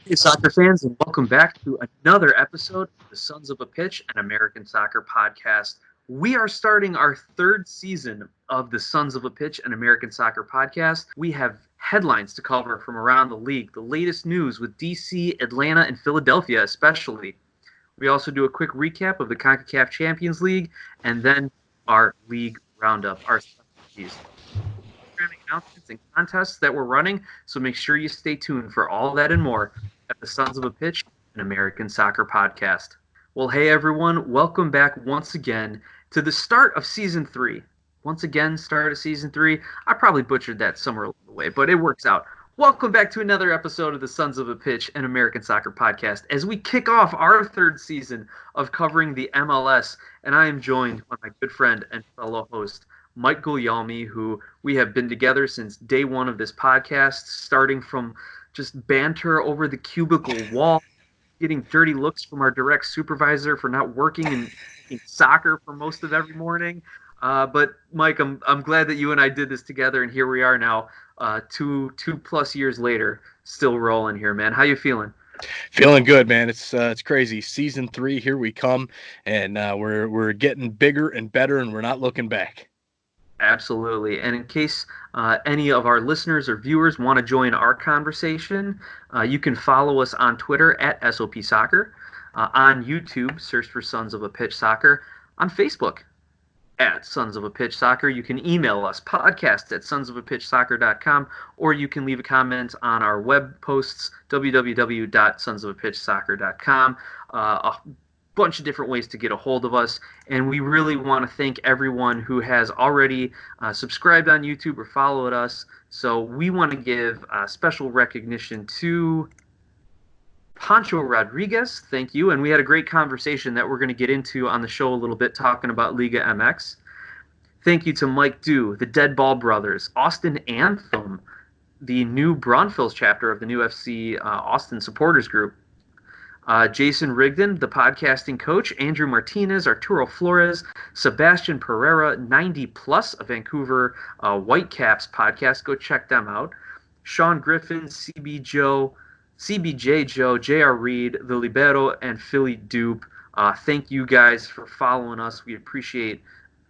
Hey, soccer fans, and welcome back to another episode of the Sons of a Pitch, an American soccer podcast. We are starting our third season of the Sons of a Pitch, an American soccer podcast. We have headlines to cover from around the league, the latest news with DC, Atlanta, and Philadelphia, especially. We also do a quick recap of the CONCACAF Champions League and then our league roundup, our specialties programming announcements and contests that we're running. So make sure you stay tuned for all that and more at the Sons of a Pitch, an American soccer podcast. Well, hey everyone, welcome back once again to the start of season three. Once again, start of season three. I probably butchered that somewhere along the way, but it works out. Welcome back to another episode of the Sons of a Pitch, an American soccer podcast, as we kick off our third season of covering the MLS. And I am joined by my good friend and fellow host, Mike Guglielmi, who we have been together since day one of this podcast, starting from just banter over the cubicle wall, getting dirty looks from our direct supervisor for not working and playing soccer for most of every morning. But Mike, I'm glad that you and I did this together, and here we are now, two plus years later, still rolling here, man. How you feeling? Feeling good, man. It's crazy. Season 3, here we come, and we're getting bigger and better, and we're not looking back. Absolutely. And in case any of our listeners or viewers want to join our conversation, you can follow us on Twitter at SOP Soccer, on YouTube, search for Sons of a Pitch Soccer, on Facebook at Sons of a Pitch Soccer. You can email us, podcast at sonsofapitchsoccer.com, or you can leave a comment on our web posts, www.sonsofapitchsoccer.com. A bunch of different ways to get a hold of us, and we really want to thank everyone who has already subscribed on YouTube or followed us. So we want to give special recognition to Pancho Rodriguez, thank you. And we had a great conversation that we're going to get into on the show a little bit, talking about Liga MX. Thank you to Mike Dew, the Dead Ball Brothers, Austin Anthem, the new Braunfels chapter of the new FC Austin supporters group, Jason Rigdon, the podcasting coach, Andrew Martinez, Arturo Flores, Sebastian Pereira, 90 Plus, a Vancouver Whitecaps podcast. Go check them out. Sean Griffin, CBJ Joe, JR Reed, The Libero, and Philly Dupe. Thank you guys for following us. We appreciate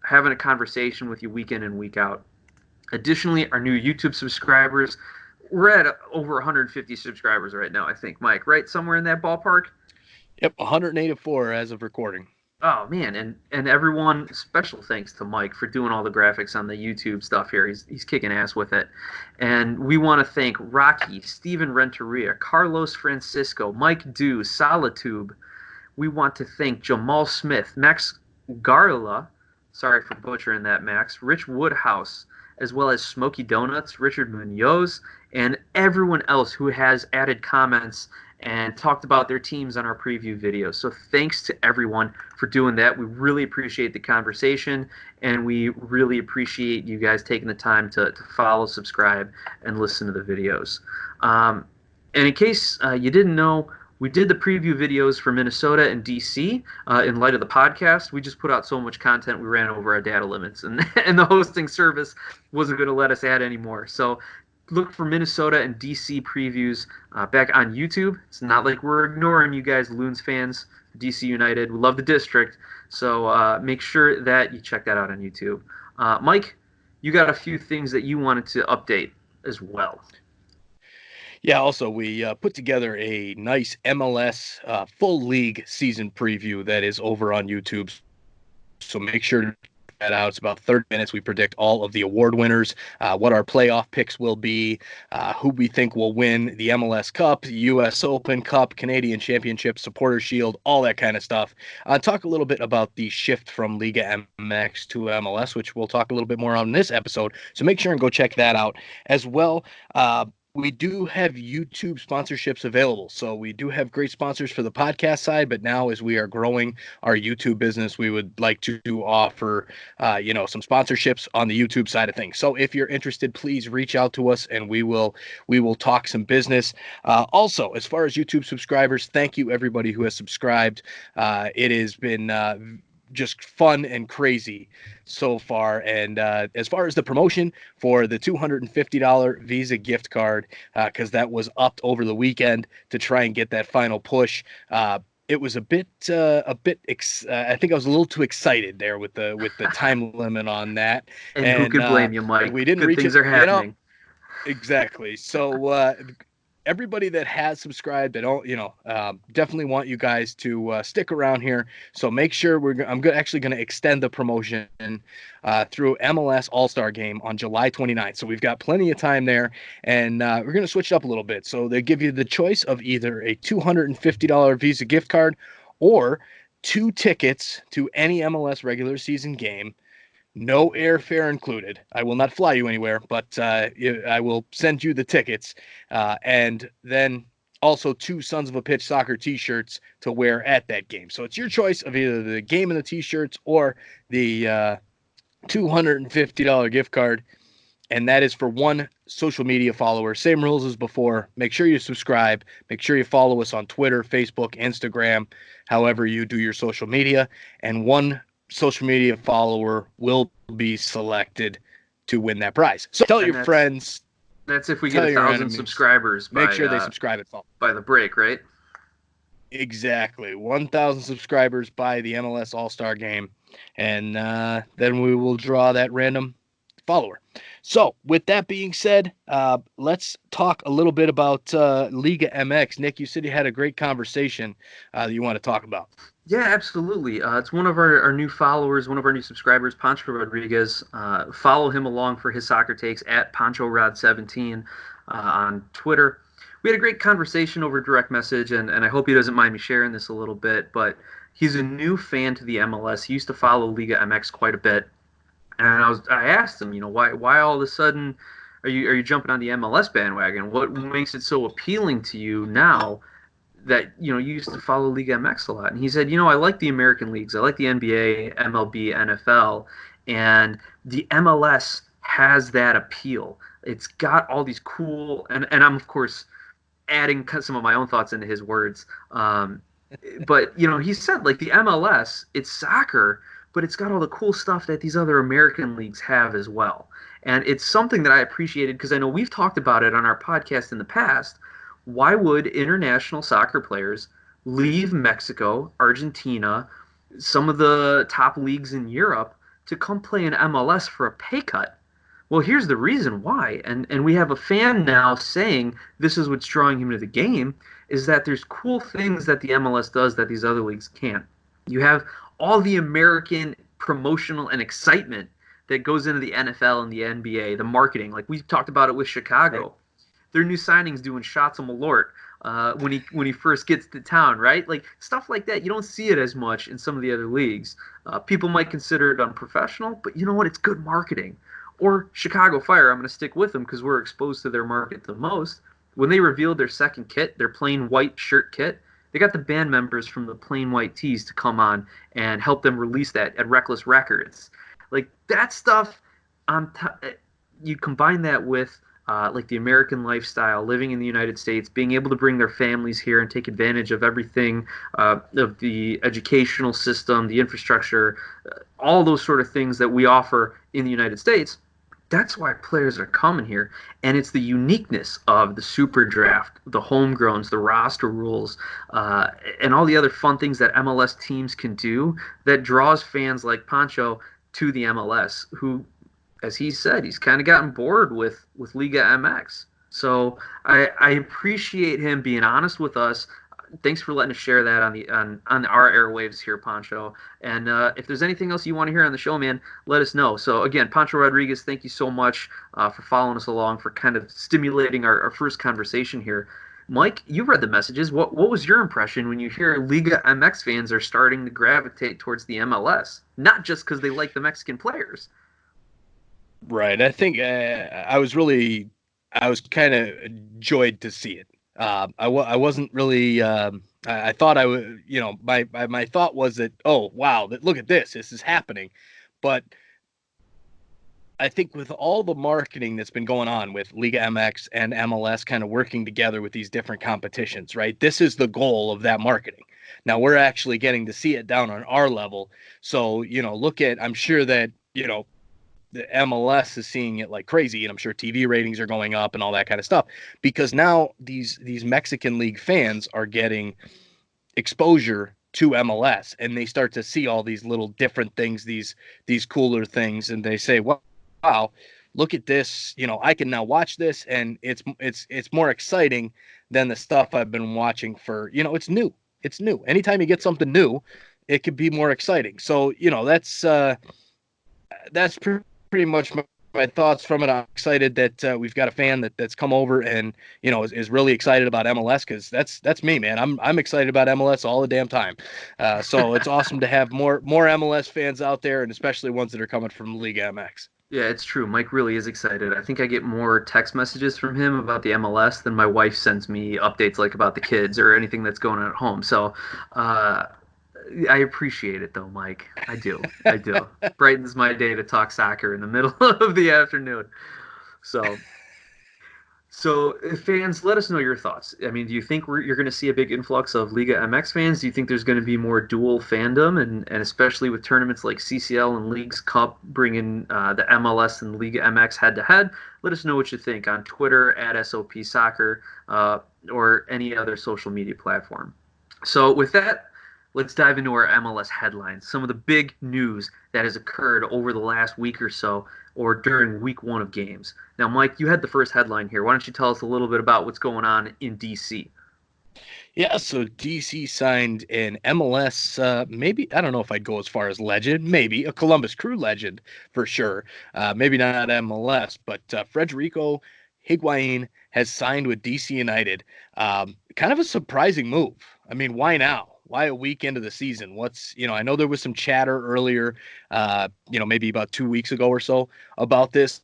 having a conversation with you week in and week out. Additionally, our new YouTube subscribers, we're at over 150 subscribers right now, I think, Mike, right? Somewhere in that ballpark? Yep, 184 as of recording. Oh man, and everyone, special thanks to Mike for doing all the graphics on the YouTube stuff here. He's kicking ass with it. And we want to thank Rocky, Steven Renteria, Carlos Francisco, Mike Dew, Solitube. We want to thank Jamal Smith, Max Garla, sorry for butchering that, Max, Rich Woodhouse, as well as Smoky Donuts, Richard Munoz, and everyone else who has added comments and talked about their teams on our preview videos. So thanks to everyone for doing that. We really appreciate the conversation, and we really appreciate you guys taking the time to follow, subscribe, and listen to the videos. And in case you didn't know, we did the preview videos for Minnesota and DC in light of the podcast. We just put out so much content, we ran over our data limits, and the hosting service wasn't going to let us add any more. So look for Minnesota and DC previews back on YouTube. It's not like we're ignoring you guys, Loons fans, DC United. We love the district, so make sure that you check that out on YouTube. Mike, you got a few things that you wanted to update as well. Yeah, also, we put together a nice MLS full league season preview that is over on YouTube. So make sure to check that out. It's about 30 minutes. We predict all of the award winners, what our playoff picks will be, who we think will win the MLS Cup, US Open Cup, Canadian Championship, Supporter Shield, all that kind of stuff. Talk a little bit about the shift from Liga MX to MLS, which we'll talk a little bit more on in this episode. So make sure and go check that out as well. We do have YouTube sponsorships available. So we do have great sponsors for the podcast side, but now as we are growing our YouTube business, we would like to offer, some sponsorships on the YouTube side of things. So if you're interested, please reach out to us and we will talk some business. Also, as far as YouTube subscribers, thank you everybody who has subscribed. It has been just fun and crazy so far. And as far as the promotion for the $250 Visa gift card, because that was upped over the weekend to try and get that final push. It was a bit. I think I was a little too excited there with the time limit on that, And who and could blame you, Mike? we didn't Good reach things it. are happening. Exactly. So everybody that has subscribed, I don't, definitely want you guys to stick around here. So make sure actually going to extend the promotion through MLS All-Star Game on July 29th. So we've got plenty of time there, and we're going to switch it up a little bit. So they give you the choice of either a $250 Visa gift card or 2 tickets to any MLS regular season game. No airfare included. I will not fly you anywhere, but I will send you the tickets. And then also 2 Sons of a Pitch soccer t-shirts to wear at that game. So it's your choice of either the game and the t-shirts or the $250 gift card. And that is for 1 social media follower. Same rules as before. Make sure you subscribe. Make sure you follow us on Twitter, Facebook, Instagram, however you do your social media. And 1 social media follower will be selected to win that prize. So tell your friends. That's if we get tell your 1,000 enemies, subscribers make sure they subscribe at all. by the break, right? Exactly. 1,000 subscribers by the MLS All-Star Game. And then we will draw that random follower. So with that being said, let's talk a little bit about Liga MX. Nick, you said you had a great conversation that you want to talk about. Yeah, absolutely. It's one of our new followers, one of our new subscribers, Pancho Rodriguez. Follow him along for his soccer takes at PanchoRod17 on Twitter. We had a great conversation over direct message, and I hope he doesn't mind me sharing this a little bit, but he's a new fan to the MLS. He used to follow Liga MX quite a bit. And I asked him, why all of a sudden are you jumping on the MLS bandwagon? What makes it so appealing to you now that you used to follow Liga MX a lot? And he said, I like the American leagues, I like the NBA, MLB, NFL, and the MLS has that appeal. It's got all these cool, and I'm of course adding some of my own thoughts into his words. But he said like the MLS, it's soccer, but it's got all the cool stuff that these other American leagues have as well. And it's something that I appreciated because I know we've talked about it on our podcast in the past. Why would international soccer players leave Mexico, Argentina, some of the top leagues in Europe to come play in MLS for a pay cut? Well, here's the reason why. And we have a fan now saying this is what's drawing him to the game, is that there's cool things that the MLS does that these other leagues can't. You have all the American promotional and excitement that goes into the NFL and the NBA, the marketing. Like we talked about it with Chicago. Right. Their new signings doing shots of Malort when he first gets to town, right? Like stuff like that. You don't see it as much in some of the other leagues. People might consider it unprofessional, but you know what? It's good marketing. Or Chicago Fire, I'm going to stick with them because we're exposed to their market the most. When they revealed their second kit, their plain white shirt kit, they got the band members from the Plain White Tees to come on and help them release that at Reckless Records. Like that stuff, you combine that with like the American lifestyle, living in the United States, being able to bring their families here and take advantage of everything, of the educational system, the infrastructure, all those sort of things that we offer in the United States. That's why players are coming here. And it's the uniqueness of the super draft, the homegrowns, the roster rules, and all the other fun things that MLS teams can do that draws fans like Pancho to the MLS, who, as he said, he's kind of gotten bored with Liga MX. So I appreciate him being honest with us. Thanks for letting us share that on our airwaves here, Pancho. And if there's anything else you want to hear on the show, man, let us know. So again, Pancho Rodriguez, thank you so much for following us along, for kind of stimulating our first conversation here. Mike, you read the messages. What was your impression when you hear Liga MX fans are starting to gravitate towards the MLS? Not just because they like the Mexican players. Right. I think I was kind of joyed to see it. I wasn't really. I thought I would. My thought was that, oh wow, look at this is happening, but I think with all the marketing that's been going on with Liga MX and MLS kind of working together with these different competitions, right? This is the goal of that marketing, Now we're actually getting to see it down on our level. So, I'm sure that, the MLS is seeing it like crazy, and I'm sure TV ratings are going up and all that kind of stuff, because now these Mexican League fans are getting exposure to MLS, and they start to see all these little different things, these cooler things, and they say, wow, look at this, I can now watch this, and it's more exciting than the stuff I've been watching for, it's new. Anytime you get something new, it could be more exciting. So, that's pretty much my thoughts from it. I'm excited that we've got a fan that's come over and is really excited about MLS, because that's me, man. I'm excited about MLS all the damn time. So it's awesome to have more MLS fans out there, and especially ones that are coming from Liga MX. Yeah, it's true. Mike really is excited. I think I get more text messages from him about the MLS than my wife sends me updates like about the kids or anything that's going on at home. So, uh, I appreciate it though, Mike. I do. I do. Brightens my day to talk soccer in the middle of the afternoon. So, so, fans, let us know your thoughts. I mean, do you think you're going to see a big influx of Liga MX fans? Do you think there's going to be more dual fandom, and especially with tournaments like CCL and Leagues Cup bringing the MLS and Liga MX head to head? Let us know what you think on Twitter at SOP Soccer or any other social media platform. So, with that, let's dive into our MLS headlines. Some of the big news that has occurred over the last week or so, or during week one of games. Now, Mike, you had the first headline here. Why don't you tell us a little bit about what's going on in DC? Yeah, so DC signed an MLS, maybe, I don't know if I'd go as far as legend, maybe a Columbus Crew legend for sure. Maybe not MLS, but Frederico Higuain has signed with DC United. Kind of a surprising move. I mean, why now? Why a week into the season? I know there was some chatter earlier, maybe about 2 weeks ago or so about this,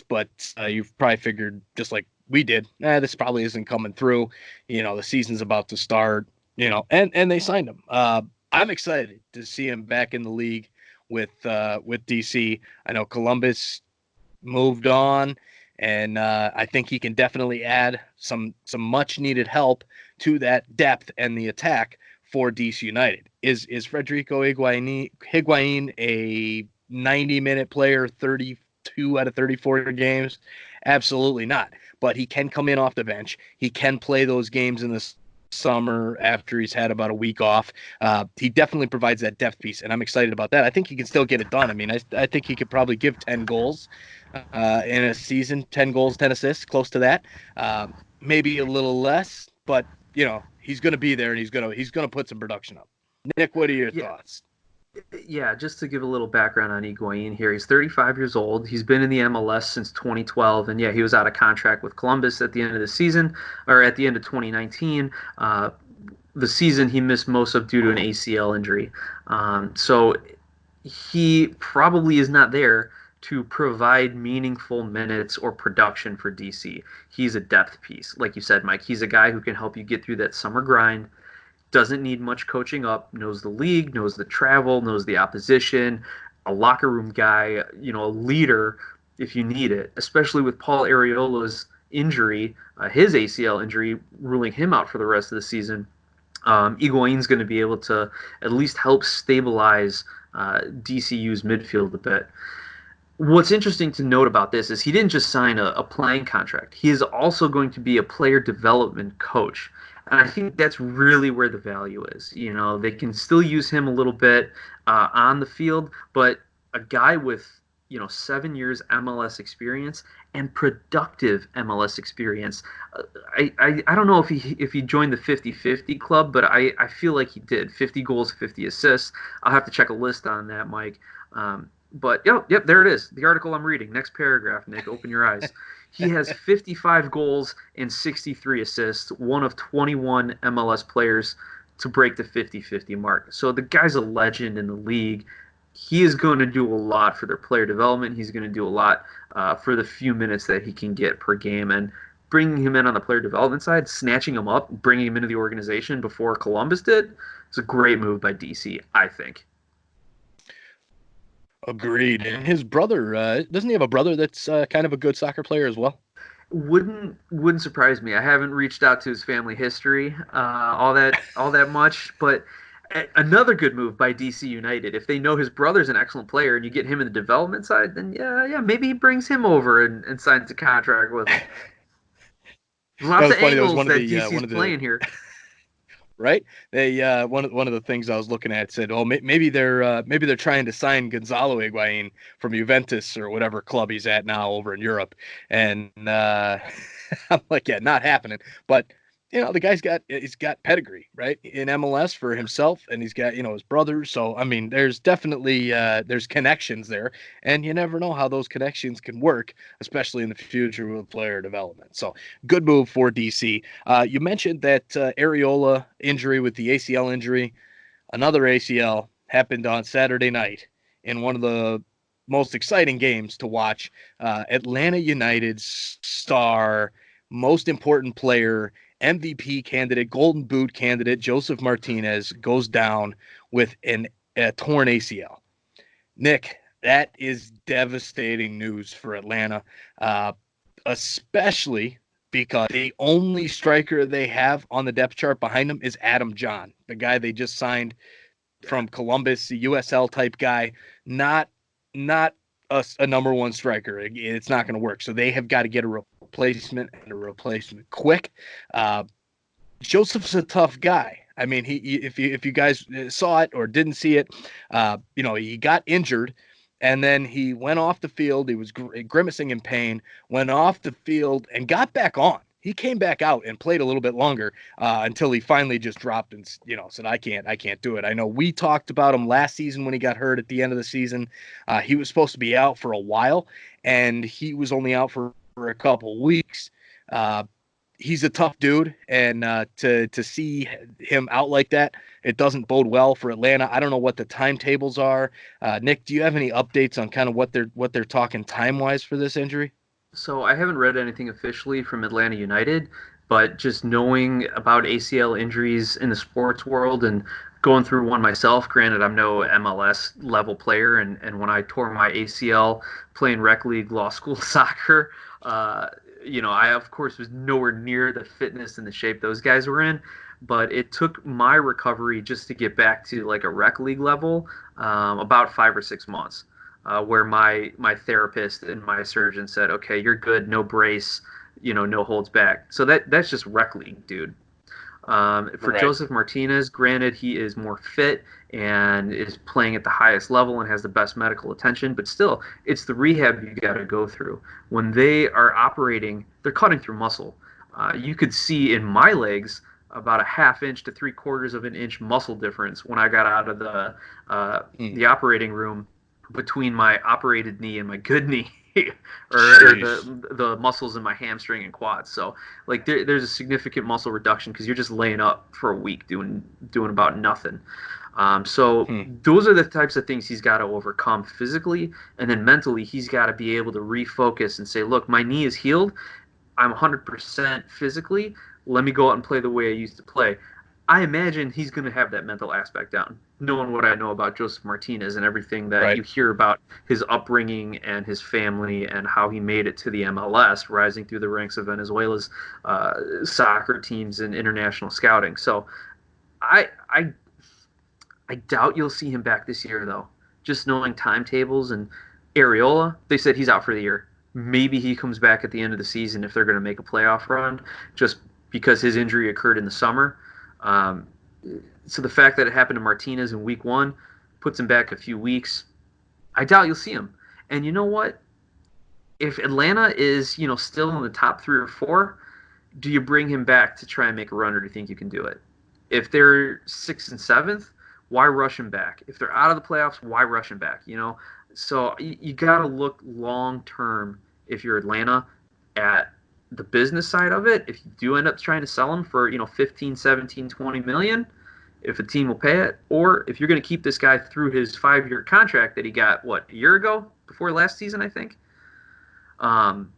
but you've probably figured, just like we did, this probably isn't coming through. The season's about to start, and they signed him. I'm excited to see him back in the league with DC. I know Columbus moved on, and I think he can definitely add some much needed help to that depth and the attack for DC United. Is Federico Higuain a 90-minute player, 32 out of 34 games? Absolutely not. But he can come in off the bench. He can play those games in the summer after he's had about a week off. He definitely provides that depth piece, and I'm excited about that. I think he can still get it done. I mean, I think he could probably give 10 goals in a season, 10 goals, 10 assists, close to that. Maybe a little less, but he's going to be there, and he's going to put some production up. Nick, what are your Yeah, thoughts? yeah. Just to give a little background on Higuain here, he's 35 years old. He's been in the MLS since 2012, and yeah, he was out of contract with Columbus at the end of the season, or at the end of 2019. The season he missed most of due to an ACL injury. So he probably is not there to provide meaningful minutes or production for DC. He's a depth piece. Like you said, Mike, he's a guy who can help you get through that summer grind, doesn't need much coaching up, knows the league, knows the travel, knows the opposition, a locker room guy, a leader if you need it, especially with Paul Ariola's injury, his ACL injury, ruling him out for the rest of the season. Higuain's going to be able to at least help stabilize DCU's midfield a bit. What's interesting to note about this is he didn't just sign a playing contract. He is also going to be a player development coach. And I think that's really where the value is. They can still use him a little bit on the field, but a guy with, 7 years MLS experience and productive MLS experience. I don't know if he joined the 50-50 club, but I feel like he did. 50 goals, 50 assists. I'll have to check a list on that, Mike. But yep, there it is. The article I'm reading. Next paragraph, Nick. Open your eyes. He has 55 goals and 63 assists, one of 21 MLS players to break the 50-50 mark. So the guy's a legend in the league. He is going to do a lot for their player development. He's going to do a lot for the few minutes that he can get per game. And bringing him in on the player development side, snatching him up, bringing him into the organization before Columbus did, it's a great move by DC, I think. Agreed. And his brother, doesn't he have a brother that's kind of a good soccer player as well? Wouldn't surprise me. I haven't reached out to his family history all that much, but Another good move by DC United. If they know his brother's an excellent player and you get him in the development side, then yeah, maybe he brings him over and signs a contract with him. That Lots was of funny. That was angles that DC's one of the playing here. right. They one of the things I was looking at said, oh, maybe they're trying to sign Gonzalo Higuain from Juventus or whatever club he's at now over in Europe, and I'm like, yeah, not happening. But the guy's got pedigree, right, in MLS for himself, and he's got his brother. So I mean, there's definitely there's connections there, and you never know how those connections can work, especially in the future with player development. So good move for DC. You mentioned that Areola injury with the ACL injury. Another ACL happened on Saturday night in one of the most exciting games to watch. Atlanta United's star, most important player, MVP candidate, Golden Boot candidate, Josef Martinez goes down with a torn ACL. Nick, that is devastating news for Atlanta, uh, especially because the only striker they have on the depth chart behind them is Adam John, the guy they just signed Yeah. from Columbus, a USL type guy, not not a number one striker. It's not going to work. So they have got to get a replacement and a replacement quick. Uh, Joseph's a tough guy. I mean, if you guys saw it or didn't see it, he got injured, and then he went off the field. He was grimacing in pain. Went off the field and got back on. He came back out and played a little bit longer until he finally just dropped and said, I can't do it. I know we talked about him last season when he got hurt at the end of the season. He was supposed to be out for a while, and he was only out for a couple weeks. He's a tough dude, and to see him out like that, it doesn't bode well for Atlanta. I don't know what the timetables are. Nick, do you have any updates on kind of what they're talking time wise for this injury? So I haven't read anything officially from Atlanta United, but just knowing about ACL injuries in the sports world and going through one myself, granted I'm no MLS level player, and when I tore my ACL playing rec league law school soccer, I of course was nowhere near the fitness and the shape those guys were in. But it took my recovery just to get back to like a rec league level, about 5 or 6 months, where my therapist and my surgeon said, okay, you're good, no brace, no holds back. So that's just rec league, dude. For Right. Josef Martinez, granted, he is more fit and is playing at the highest level and has the best medical attention, but still, it's the rehab you got to go through. When they are operating, they're cutting through muscle. You could see in my legs about a half inch to 3/4 of an inch muscle difference when I got out of Mm. the operating room between my operated knee and my good knee. or Jeez. the muscles in my hamstring and quads. So like there's a significant muscle reduction because you're just laying up for a week doing about nothing. So Hmm. those are the types of things he's got to overcome physically, and then mentally he's got to be able to refocus and say, look, my knee is healed. I'm 100% physically. Let me go out and play the way I used to play. I imagine he's going to have that mental aspect down. Knowing what I know about Josef Martinez and everything that Right. you hear about his upbringing and his family and how he made it to the MLS, rising through the ranks of Venezuela's soccer teams and international scouting. So I, I I doubt you'll see him back this year, though. Just knowing timetables and Areola, they said he's out for the year. Maybe he comes back at the end of the season if they're going to make a playoff run, just because his injury occurred in the summer. Um, so the fact that it happened to Martinez in week one puts him back a few weeks. I doubt you'll see him. And you know what? If Atlanta is, still in the top 3 or 4, do you bring him back to try and make a run, or do you think you can do it? If they're sixth and seventh, why rush him back? If they're out of the playoffs, why rush him back? So you got to look long term if you're Atlanta at the business side of it. If you do end up trying to sell him for 15, 17, 20 million, if a team will pay it, or if you're going to keep this guy through his 5-year contract that he got a year ago before last season, I think. Um,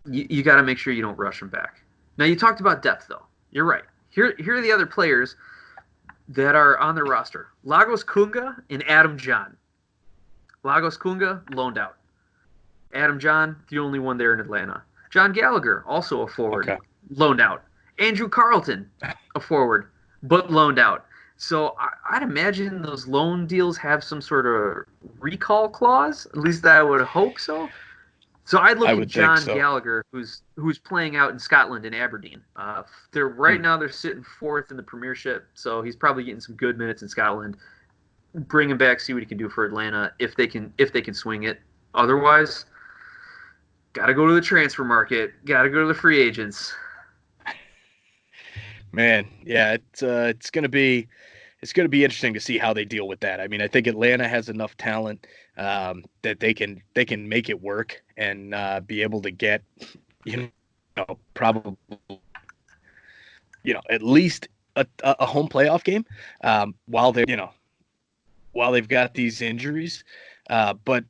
you got to make sure you don't rush him back. Now you talked about depth though. You're right. Here are the other players that are on their roster: Lagos Kunga and Adam John. Lagos Kunga loaned out. Adam John, the only one there in Atlanta. John Gallagher, also a forward, Okay. loaned out. Andrew Carlton, a forward, but loaned out. So I'd imagine those loan deals have some sort of recall clause. At least I would hope so. So I I look at would think John so. Gallagher, who's playing out in Scotland in Aberdeen. They're right Hmm. now they're sitting fourth in the Premiership, so he's probably getting some good minutes in Scotland. Bring him back, see what he can do for Atlanta if they can swing it. Otherwise, got to go to the transfer market. Got to go to the free agents. Man, yeah, it's gonna be interesting to see how they deal with that. I mean, I think Atlanta has enough talent that they can make it work and be able to get probably at least a home playoff game while while they've got these injuries. But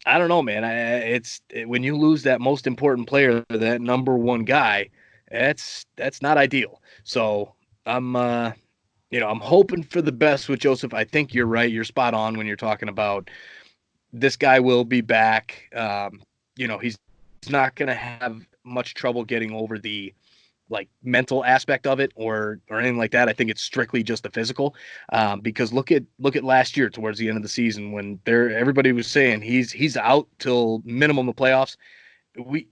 I don't know, man. When you lose that most important player, that number one guy, that's not ideal. So I'm I'm hoping for the best with Josef. I think you're right. You're spot on when you're talking about this guy will be back. He's not going to have much trouble getting over the like mental aspect of it or anything like that. I think it's strictly just the physical. Because look at last year towards the end of the season when everybody was saying he's out till minimum the playoffs. We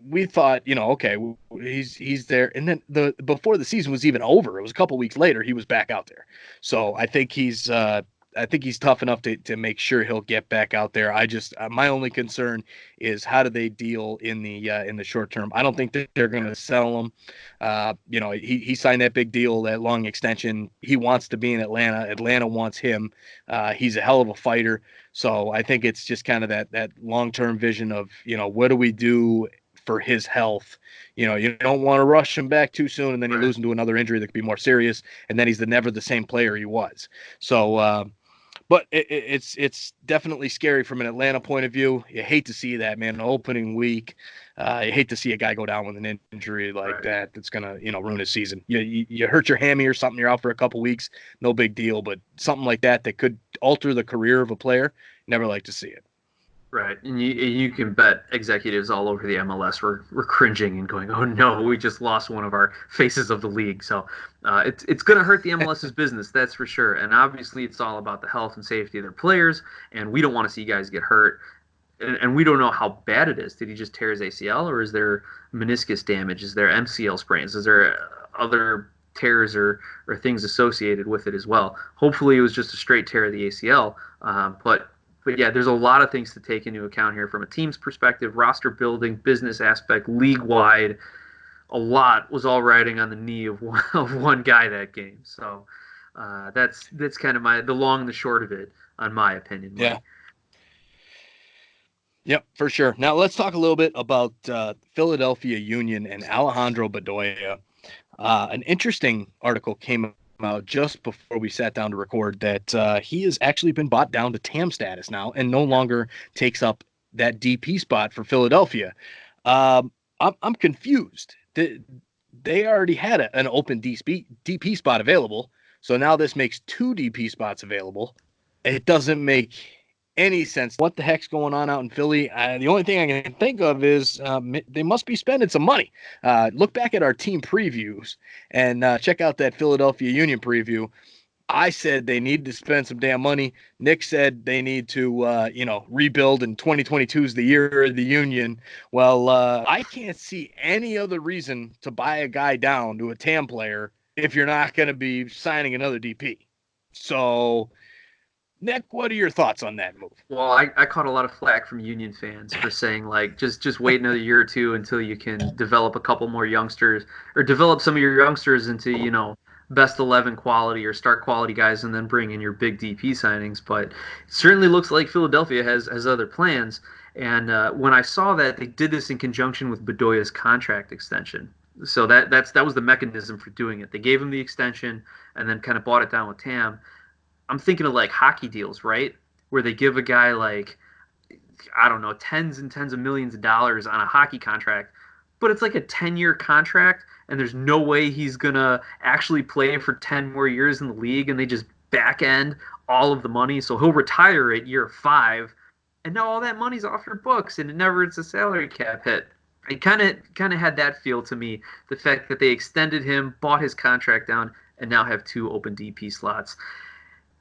we thought, okay, he's there, and then the before the season was even over, it was a couple weeks later he was back out there. So I think he's tough enough to make sure he'll get back out there. I just my only concern is how do they deal in the short term. I don't think that they're going to sell him. He signed that big deal, that long extension. He wants to be in Atlanta. Atlanta wants him. He's a hell of a fighter. So I think it's just kind of that long term vision of what do we do for his health. You don't want to rush him back too soon, and then you Right. lose him to another injury that could be more serious, and then he's never the same player he was. So, but it's definitely scary from an Atlanta point of view. You hate to see that, man. Opening week, you hate to see a guy go down with an injury like Right. that. That's gonna ruin his season. You hurt your hammy or something. You're out for a couple weeks, no big deal. But something like that could alter the career of a player. Never like to see it. Right, and you can bet executives all over the MLS were cringing and going, "Oh no, we just lost one of our faces of the league." So it's going to hurt the MLS's business, that's for sure. And obviously, it's all about the health and safety of their players, and we don't want to see guys get hurt. And we don't know how bad it is. Did he just tear his ACL, or is there meniscus damage? Is there MCL sprains? Is there other tears or things associated with it as well? Hopefully, it was just a straight tear of the ACL. But yeah, there's a lot of things to take into account here from a team's perspective, roster building, business aspect, league wide. A lot was all riding on the knee of one guy that game. So that's kind of the long and the short of it, on my opinion, Yeah. Mike. Yep, for sure. Now let's talk a little bit about Philadelphia Union and Alejandro Bedoya. An interesting article came out just before we sat down to record that he has actually been bought down to TAM status now and no longer takes up that DP spot for Philadelphia. I'm confused. They already had an open DP spot available, so now this makes two DP spots available. It doesn't make any sense. What the heck's going on out in Philly? The only thing I can think of is they must be spending some money. Look back at our team previews and check out that Philadelphia Union preview. I said they need to spend some damn money. Nick said they need to, rebuild, and 2022 is the year of the Union. Well, I can't see any other reason to buy a guy down to a TAM player if you're not going to be signing another DP. So, Nick, what are your thoughts on that move? Well, I caught a lot of flack from Union fans for saying like just wait another year or two until you can develop a couple more youngsters or develop some of your youngsters into best 11 quality or start quality guys and then bring in your big DP signings. But it certainly looks like Philadelphia has other plans. And when I saw that they did this in conjunction with Bedoya's contract extension, so that was the mechanism for doing it. They gave him the extension and then kind of bought it down with Tam. I'm thinking of like hockey deals, right? Where they give a guy like I don't know, tens and tens of millions of dollars on a hockey contract, but it's like a 10-year contract and there's no way he's going to actually play for 10 more years in the league and they just back end all of the money. So he'll retire at year 5 and now all that money's off your books and it never it's a salary cap hit. It kind of had that feel to me, the fact that they extended him, bought his contract down, and now have 2 open DP slots.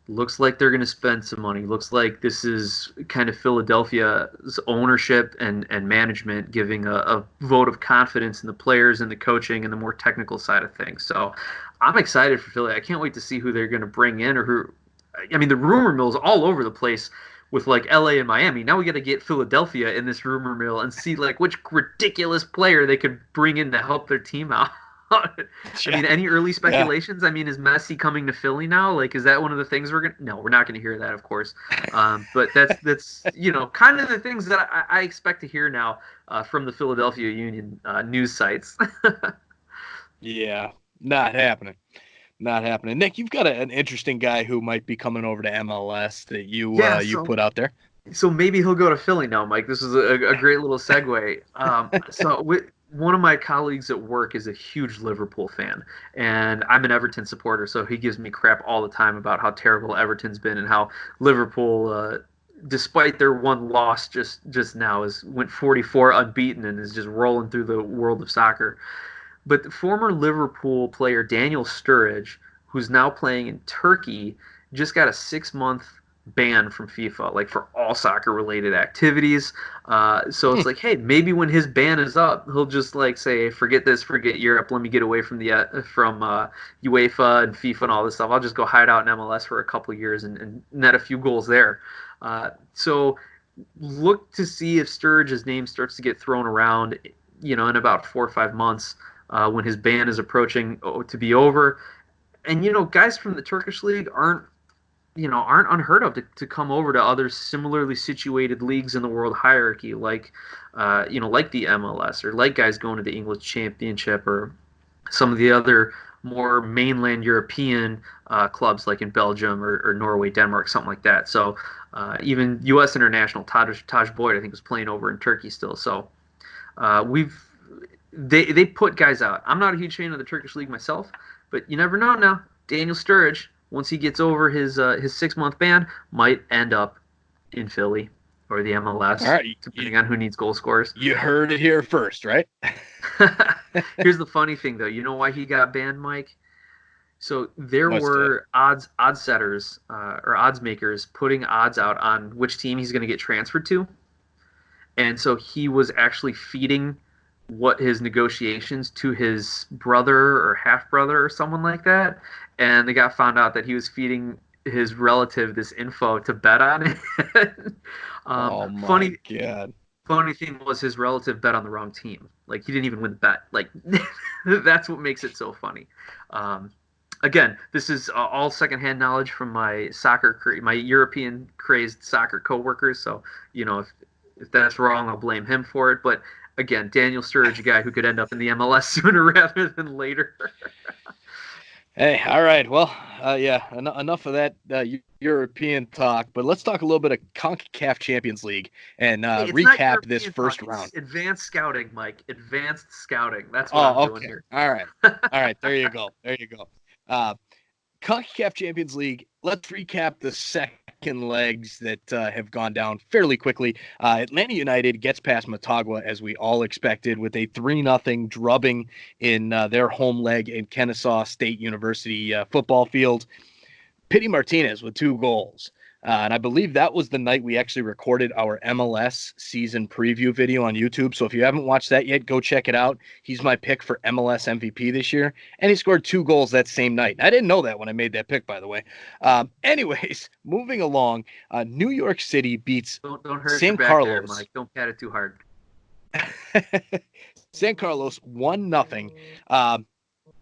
Looks like they're going to spend some money. Looks like this is kind of Philadelphia's ownership and management giving a vote of confidence in the players and the coaching and the more technical side of things. So I'm excited for Philly. I can't wait to see who they're going to bring in or who. I mean, the rumor mill's all over the place with like LA and Miami. Now we got to get Philadelphia in this rumor mill and see like which ridiculous player they could bring in to help their team out. I mean, any early speculations? I mean, is Messi coming to Philly now? Like, is that one of the things we're gonna? No, we're not gonna hear that, of course. But that's kind of the things that I expect to hear now from the Philadelphia Union news sites. Yeah, not happening. Not happening. Nick, you've got an interesting guy who might be coming over to MLS that you you put out there. So maybe he'll go to Philly now, Mike. This is a great little segue. One of my colleagues at work is a huge Liverpool fan, and I'm an Everton supporter, so he gives me crap all the time about how terrible Everton's been and how Liverpool, despite their one loss just now, went 44 unbeaten and is just rolling through the world of soccer. But the former Liverpool player Daniel Sturridge, who's now playing in Turkey, just got a 6-month ban from FIFA, like for all soccer-related activities. So it's like, hey, maybe when his ban is up, he'll just like say, forget this, forget Europe. Let me get away from UEFA and FIFA and all this stuff. I'll just go hide out in MLS for a couple of years and net a few goals there. So look to see if Sturridge's name starts to get thrown around, in about 4 or 5 months. When his ban is approaching to be over. And, guys from the Turkish league aren't unheard of to come over to other similarly situated leagues in the world hierarchy, like the MLS, or like guys going to the English Championship, or some of the other more mainland European clubs like in Belgium or Norway, Denmark, something like that. So even U.S. international Taj Boyd, I think, was playing over in Turkey still. So They put guys out. I'm not a huge fan of the Turkish league myself, but you never know now. Daniel Sturridge, once he gets over his 6-month ban, might end up in Philly or the MLS, depending on who needs goal scorers. You heard it here first, right? Here's the funny thing, though. You know why he got banned, Mike? So there were odds setters or odds makers putting odds out on which team he's going to get transferred to, and so he was actually feeding what his negotiations to his brother or half brother or someone like that, and the guy found out that he was feeding his relative this info to bet on it. Oh my God. Funny thing was his relative bet on the wrong team. Like, he didn't even win the bet. Like, that's what makes it so funny. Again, this is all secondhand knowledge from my European crazed soccer coworkers. So, if that's wrong, I'll blame him for it. But again, Daniel Sturridge, a guy who could end up in the MLS sooner rather than later. Hey, all right. Well, enough of that European talk, but let's talk a little bit of CONCACAF Champions League and recap this first round. It's advanced scouting, Mike. Advanced scouting. That's what I'm doing here. All right. All right. There you go. CONCACAF Champions League. Let's recap the second legs that have gone down fairly quickly. Atlanta United gets past Motagua, as we all expected, with a 3-0 drubbing in their home leg in Kennesaw State University football field. Pity Martinez with 2 goals. And I believe that was the night we actually recorded our MLS season preview video on YouTube. So if you haven't watched that yet, go check it out. He's my pick for MLS MVP this year. And he scored 2 goals that same night. I didn't know that when I made that pick, by the way. Anyways, moving along, New York City beats don't hurt San your back Carlos. there, Mike. Don't pat it too hard. San Carlos 1-0.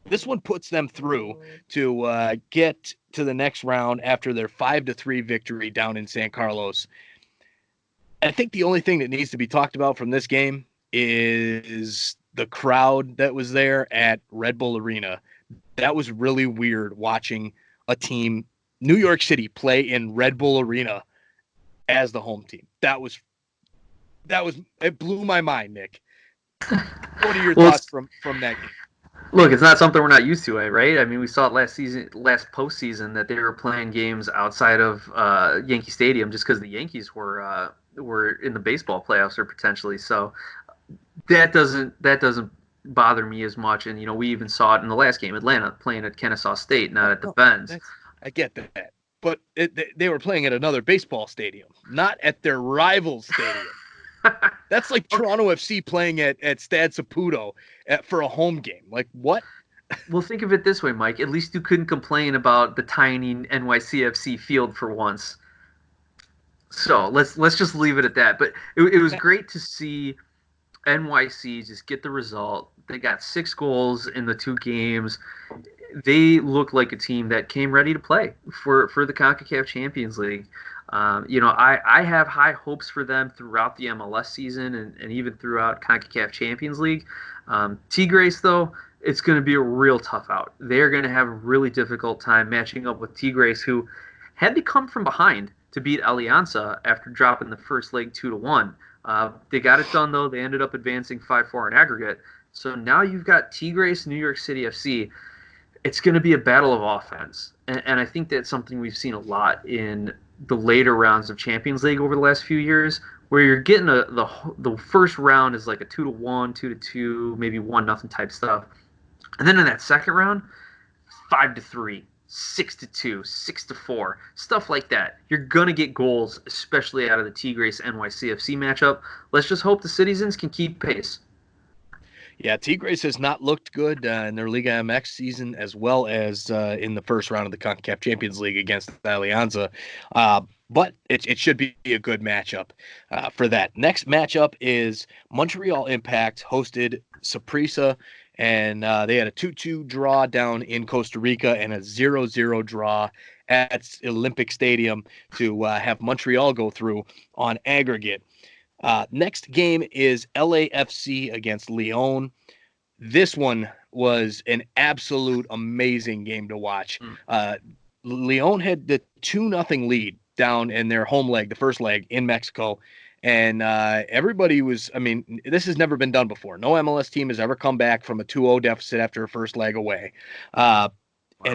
This one puts them through to get to the next round after their 5-3 victory down in San Carlos. I think the only thing that needs to be talked about from this game is the crowd that was there at Red Bull Arena. That was really weird watching a team, New York City, play in Red Bull Arena as the home team. It blew my mind, Nick. What are your thoughts from that game? Look, it's not something we're not used to, right? I mean, we saw it last postseason, that they were playing games outside of Yankee Stadium just because the Yankees were in the baseball playoffs or potentially. So that doesn't bother me as much. And we even saw it in the last game, Atlanta playing at Kennesaw State, not at the No, Benz. I get that, but they were playing at another baseball stadium, not at their rival's stadium. That's like Okay. Toronto FC playing at Stade Saputo for a home game. Like what? Well, think of it this way, Mike. At least you couldn't complain about the tiny NYCFC field for once. So let's just leave it at that. But it was great to see NYC just get the result. They got 6 goals in the 2 games. They look like a team that came ready to play for the CONCACAF Champions League. I have high hopes for them throughout the MLS season and even throughout CONCACAF Champions League. Tigres, though, it's going to be a real tough out. They're going to have a really difficult time matching up with Tigres, who had to come from behind to beat Alianza after dropping the first leg 2-1. They got it done, though. They ended up advancing 5-4 in aggregate. So now you've got Tigres, New York City FC. It's going to be a battle of offense. And I think that's something we've seen a lot in the later rounds of Champions League over the last few years, where you're getting the first round is like a 2-1, 2-2, maybe 1-0 type stuff. And then in that second round, 5-3, 6-2, 6-4, stuff like that. You're gonna get goals, especially out of the Tigres NYCFC matchup. Let's just hope the Citizens can keep pace. Yeah, Tigres has not looked good in their Liga MX season, as well as in the first round of the CONCACAF Champions League against Alianza. But it should be a good matchup for that. Next matchup is Montreal Impact hosted Saprissa, and they had a 2-2 draw down in Costa Rica and a 0-0 draw at Olympic Stadium to have Montreal go through on aggregate. Next game is LAFC against Lyon. This one was an absolute amazing game to watch. Lyon had the 2-0 lead down in their home leg, the first leg in Mexico. And everybody was, I mean, this has never been done before. No MLS team has ever come back from a 2-0 deficit after a first leg away. And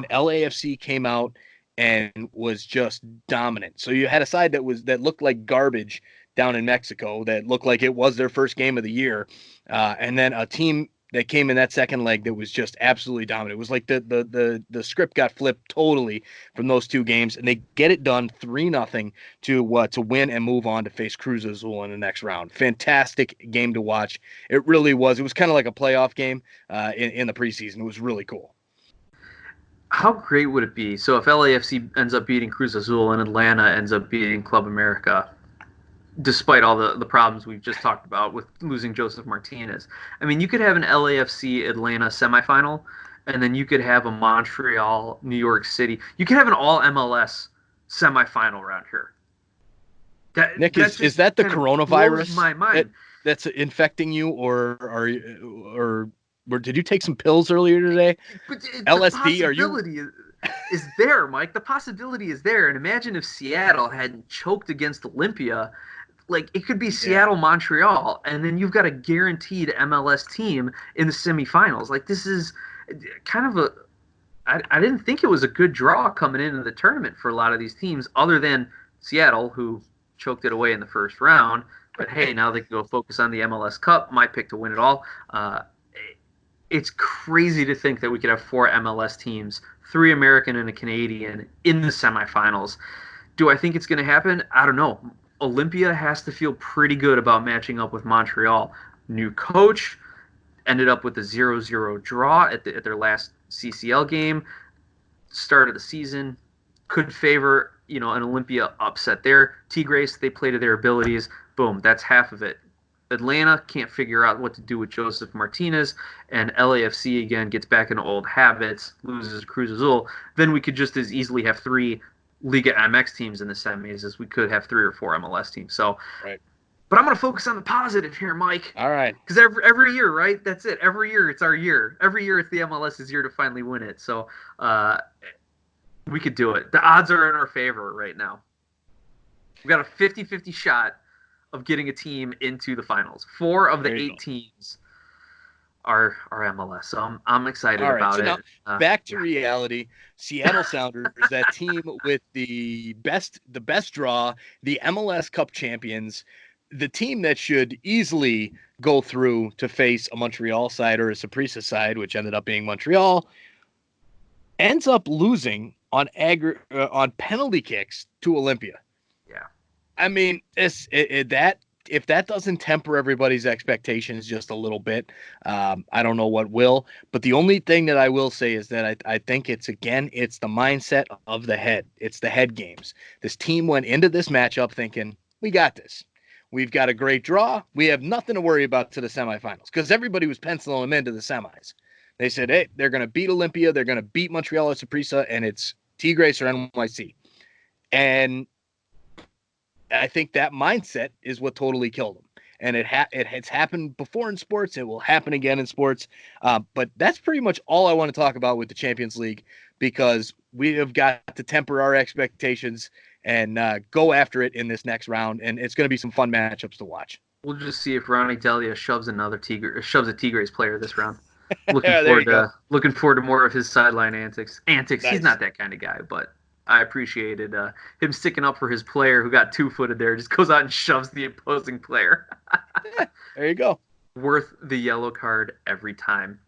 LAFC came out and was just dominant. So you had a side that looked like garbage down in Mexico that looked like it was their first game of the year. And then a team that came in that second leg that was just absolutely dominant. It was like the script got flipped totally from those 2 games, and they get it done 3-0 to win and move on to face Cruz Azul in the next round. Fantastic game to watch. It really was. It was kind of like a playoff game in the preseason. It was really cool. How great would it be? So if LAFC ends up beating Cruz Azul and Atlanta ends up beating Club America, despite all the problems we've just talked about with losing Josef Martinez. I mean, you could have an LAFC Atlanta semifinal, and then you could have a Montreal New York City. You could have an all MLS semifinal around here. Nick, is that the coronavirus my mind. that's infecting you, or did you take some pills earlier today? But LSD? Are you? Is there, Mike? The possibility is there. And imagine if Seattle hadn't choked against Olympia. Like, it could be Seattle, Montreal, and then you've got a guaranteed MLS team in the semifinals. Like, this is kind of I didn't think it was a good draw coming into the tournament for a lot of these teams, other than Seattle, who choked it away in the first round. But hey, now they can go focus on the MLS Cup. My pick to win it all. It's crazy to think that we could have 4 MLS teams, 3 American and a Canadian, in the semifinals. Do I think it's going to happen? I don't know. Olympia has to feel pretty good about matching up with Montreal. New coach, ended up with a 0-0 draw at their last CCL game. Start of the season could favor an Olympia upset there. Tigres, they play to their abilities. Boom, that's half of it. Atlanta can't figure out what to do with Josef Martinez, and LAFC again gets back into old habits, loses Cruz Azul. Then we could just as easily have 3 Liga MX teams in the semis as we could have 3 or 4 MLS teams. So, right. But I'm going to focus on the positive here, Mike. All right. Because every year, right? That's it. Every year, it's our year. Every year, it's the MLS's year to finally win it. So we could do it. The odds are in our favor right now. We've got a 50-50 shot of getting a team into the finals. 4 of the 8 teams are MLS. So I'm excited about it. Now, back to reality. Seattle Sounders, that team with the best draw, the MLS Cup champions, the team that should easily go through to face a Montreal side or a Saprissa side, which ended up being Montreal, ends up losing on penalty kicks to Olympia. Yeah. I mean, that if that doesn't temper everybody's expectations just a little bit, I don't know what will. But the only thing that I will say is that I think it's the mindset of the head. It's the head games. This team went into this matchup thinking, we got this. We've got a great draw. We have nothing to worry about to the semifinals because everybody was penciling them into the semis. They said, hey, they're going to beat Olympia. They're going to beat Montreal or Saprissa, and it's Tigres or NYC. And I think that mindset is what totally killed them. And it has happened before in sports. It will happen again in sports. But that's pretty much all I want to talk about with the Champions League because we have got to temper our expectations and go after it in this next round. And it's going to be some fun matchups to watch. We'll just see if Ronnie Delia shoves a Tigres player this round. Yeah, Looking forward to more of his sideline antics. Nice. He's not that kind of guy, but I appreciated him sticking up for his player who got two-footed there. Just goes out and shoves the opposing player. There you go. Worth the yellow card every time.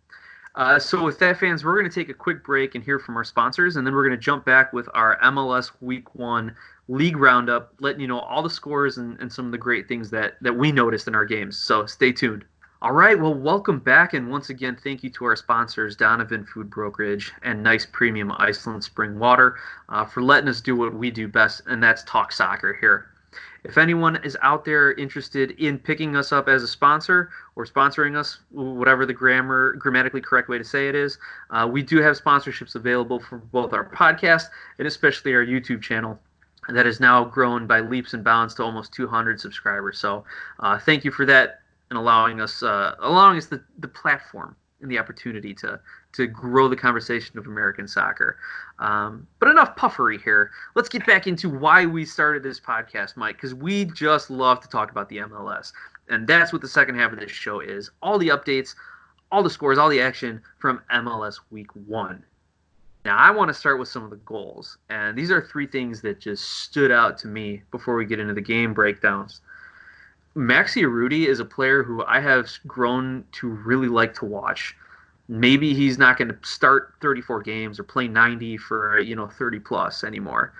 So with that, fans, we're going to take a quick break and hear from our sponsors, and then we're going to jump back with our MLS Week 1 League Roundup, letting you know all the scores and some of the great things that we noticed in our games. So stay tuned. All right, well, welcome back, and once again, thank you to our sponsors, Donovan Food Brokerage and Nice Premium Iceland Spring Water, for letting us do what we do best, and that's talk soccer here. If anyone is out there interested in picking us up as a sponsor or sponsoring us, whatever the grammatically correct way to say it is, we do have sponsorships available for both our podcast and especially our YouTube channel. That has now grown by leaps and bounds to almost 200 subscribers. So thank you for that. And allowing us the platform and the opportunity to grow the conversation of American soccer. But enough puffery here. Let's get back into why we started this podcast, Mike, because we just love to talk about the MLS. And that's what the second half of this show is. All the updates, all the scores, all the action from MLS Week 1. Now, I want to start with some of the goals. And these are three things that just stood out to me before we get into the game breakdowns. Maxi Urruti is a player who I have grown to really like to watch. Maybe he's not going to start 34 games or play 90 for 30 plus anymore.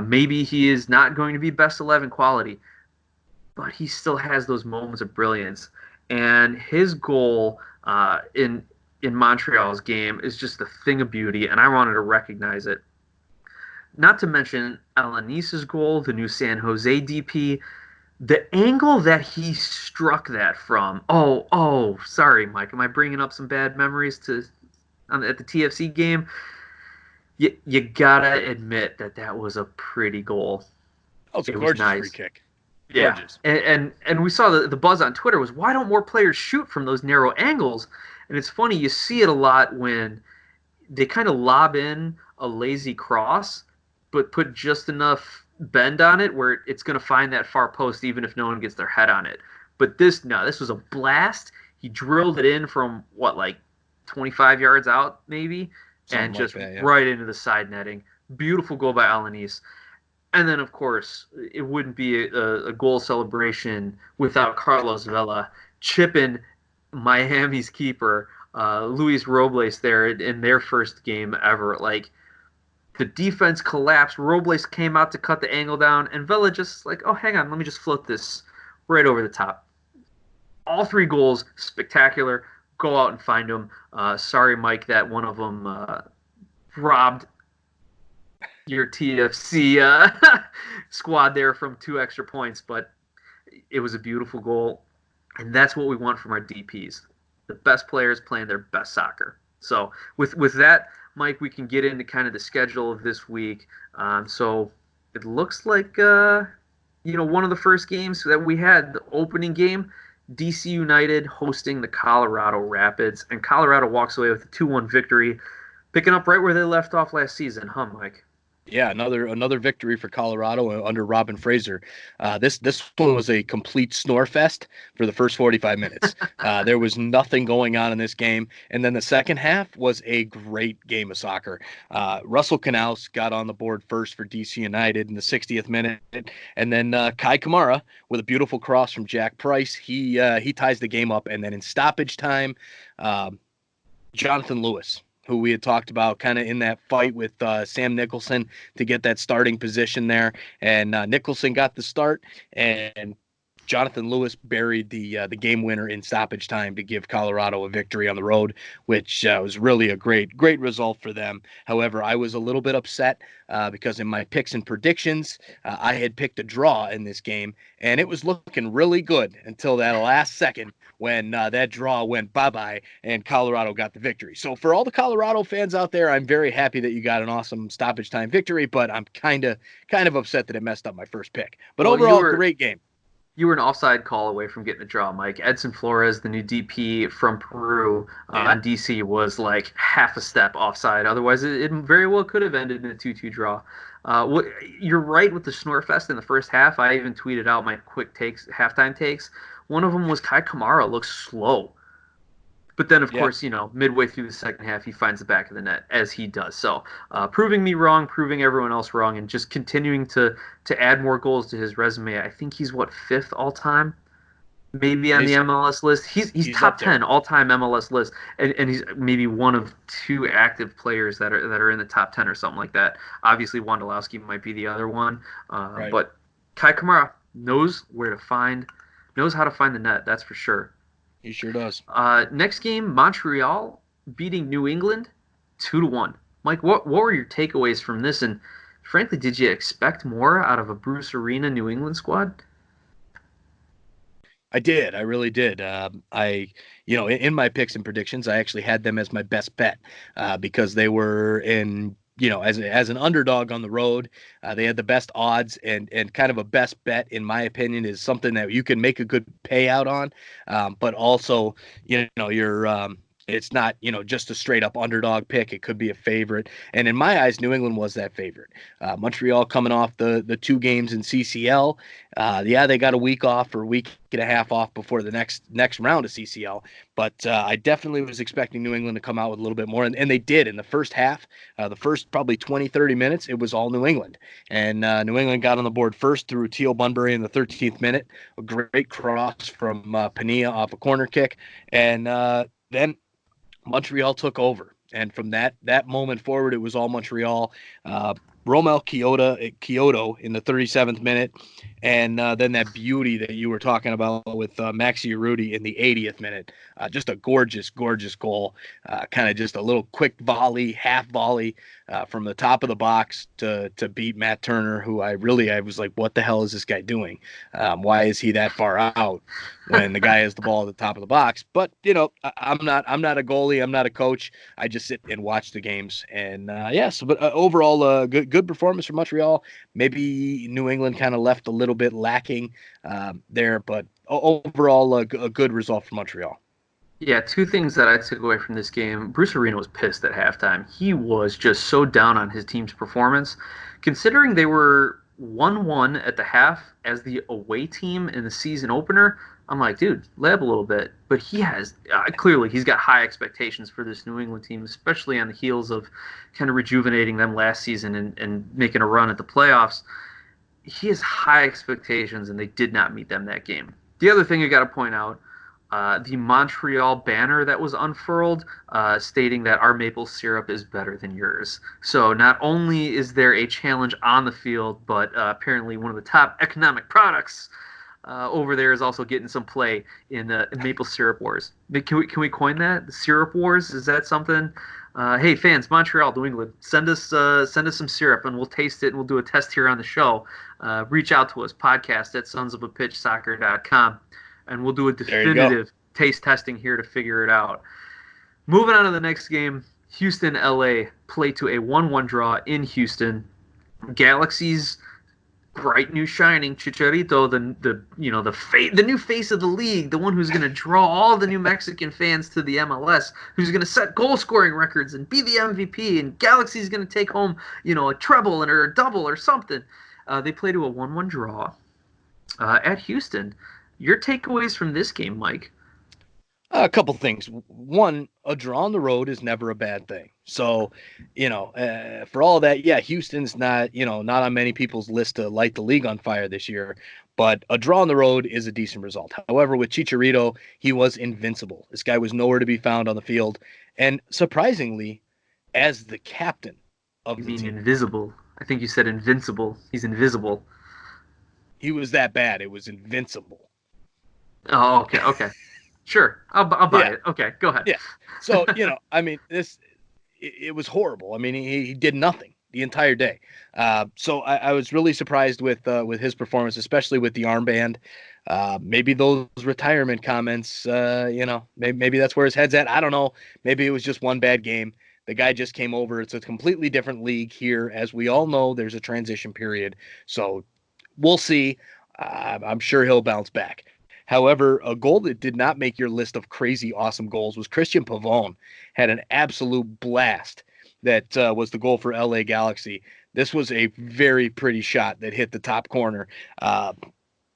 Maybe he is not going to be best 11 quality, but he still has those moments of brilliance. And his goal in Montreal's game is just a thing of beauty, and I wanted to recognize it. Not to mention Alanis's goal, the new San Jose DP. The angle that he struck that from. Oh, sorry, Mike. Am I bringing up some bad memories at the TFC game? You gotta admit that was a pretty goal. Oh, it's a gorgeous free kick. Gorgeous. Yeah, and we saw the buzz on Twitter was, why don't more players shoot from those narrow angles? And it's funny, you see it a lot when they kind of lob in a lazy cross, but put just enough bend on it where it's going to find that far post even if no one gets their head on it. But this was a blast. He drilled it in from 25 yards out maybe, something and just right into the side netting. Beautiful goal by Alanis. And then, of course, it wouldn't be a goal celebration without Carlos Vela chipping Miami's keeper, Luis Robles, there in their first game ever. The defense collapsed. Robles came out to cut the angle down, and Vela just hang on, let me just float this right over the top. All three goals, spectacular. Go out and find them. Sorry, Mike, that one of them robbed your TFC squad there from 2 extra points, but it was a beautiful goal, and that's what we want from our DPs. The best players playing their best soccer. So with that, Mike, we can get into kind of the schedule of this week. So it looks like, one of the first games that we had, the opening game, DC United hosting the Colorado Rapids. And Colorado walks away with a 2-1 victory, picking up right where they left off last season, huh, Mike? Yeah, another victory for Colorado under Robin Fraser. This one was a complete snore fest for the first 45 minutes. There was nothing going on in this game, and then the second half was a great game of soccer. Russell Canals got on the board first for DC United in the 60th minute, and then Kai Kamara with a beautiful cross from Jack Price. He ties the game up, and then in stoppage time, um, Jonathan Lewis, who we had talked about kind of in that fight with Sam Nicholson to get that starting position there. And Nicholson got the start, and Jonathan Lewis buried the game winner in stoppage time to give Colorado a victory on the road, which was really a great result for them. However, I was a little bit upset because in my picks and predictions, I had picked a draw in this game, and it was looking really good until that last second when that draw went bye-bye and Colorado got the victory. So for all the Colorado fans out there, I'm very happy that you got an awesome stoppage time victory, but I'm kind of upset that it messed up my first pick. But Well, overall, great game. you were an offside call away from getting a draw, Mike. Edson Flores, the new DP from Peru on DC, was like half a step offside. Otherwise, it very well could have ended in a 2-2 draw. You're right with the Snorfest in the first half. I even tweeted out my quick takes, halftime takes. One of them was Kai Kamara looks slow. But then, of Yeah. course, midway through the second half, he finds the back of the net, as he does. So, proving me wrong, proving everyone else wrong, and just continuing to add more goals to his resume. I think he's fifth all time, maybe on the MLS list. He's top 10 all time MLS list, and he's maybe one of two active players that are in the top 10 or something like that. Obviously, Wondolowski might be the other one, Right. but Kai Kamara knows how to find the net. That's for sure. He sure does. Next game, Montreal beating New England 2-1. Mike, what were your takeaways from this? And frankly, did you expect more out of a Bruce Arena New England squad? I did. I really did. In my picks and predictions, I actually had them as my best bet because they were in, as an underdog on the road. They had the best odds and kind of a best bet, in my opinion, is something that you can make a good payout on. But also, it's not, just a straight up underdog pick. It could be a favorite. And in my eyes, New England was that favorite. Montreal coming off the two games in CCL. They got a week off or a week and a half off before the next round of CCL. But I definitely was expecting New England to come out with a little bit more. And they did in the first half. The first probably 20, 30 minutes, it was all New England. And New England got on the board first through Teal Bunbury in the 13th minute. A great cross from Pania off a corner kick. And then Montreal took over. And from that moment forward, it was all Montreal. Romel Kyoto in the 37th minute, and then that beauty that you were talking about with Maxi Urruti in the 80th minute. Just a gorgeous goal. Kind of just a little quick volley, half volley from the top of the box to beat Matt Turner, who I was like, what the hell is this guy doing? Why is he that far out when the guy has the ball at the top of the box? But I'm not a goalie. I'm not a coach. I just sit and watch the games, and but overall, good performance from Montreal. Maybe New England kind of left a little bit lacking there, but overall, a good result for Montreal. Yeah, two things that I took away from this game. Bruce Arena was pissed at halftime. He was just so down on his team's performance. Considering they were 1-1 at the half as the away team in the season opener, I'm like, dude, lay up a little bit. But he has, clearly, he's got high expectations for this New England team, especially on the heels of kind of rejuvenating them last season and making a run at the playoffs. He has high expectations, and they did not meet them that game. The other thing I got to point out, the Montreal banner that was unfurled stating that our maple syrup is better than yours. So not only is there a challenge on the field, but apparently one of the top economic products over there is also getting some play in the maple syrup wars. Can we coin that? The syrup wars? Is that something? Hey fans, Montreal, New England, send us some syrup and we'll taste it and we'll do a test here on the show. Reach out to us, podcast at sonsofapitchsoccer.com. And we'll do a definitive taste testing here to figure it out. Moving on to the next game, Houston, LA play to a 1-1 draw in Houston. Galaxy's bright new shining Chicharito, the new face of the league, the one who's going to draw all the new Mexican fans to the MLS, who's going to set goal scoring records and be the MVP, and Galaxy's going to take home a treble or a double or something. They play to a 1-1 draw at Houston. Your takeaways from this game, Mike? A couple things. One, a draw on the road is never a bad thing. So, for all that, yeah, Houston's not on many people's list to light the league on fire this year, but a draw on the road is a decent result. However, with Chicharito, he was invincible. This guy was nowhere to be found on the field. And surprisingly, as the captain You of the mean team, invisible? I think you said invincible. He's invisible. he was that bad. It was invincible. Oh, okay, okay. Sure, I'll buy Yeah. it. Okay, go ahead. Yeah. So, I mean, it was horrible. I mean, he did nothing the entire day. So I was really surprised with his performance, especially with the armband. Maybe those retirement comments, maybe that's where his head's at. I don't know. Maybe it was just one bad game. The guy just came over. It's a completely different league here. As we all know, there's a transition period. So we'll see. I'm sure he'll bounce back. However, a goal that did not make your list of crazy awesome goals was Christian Pavone. Had an absolute blast. That was the goal for LA Galaxy. This was a very pretty shot that hit the top corner.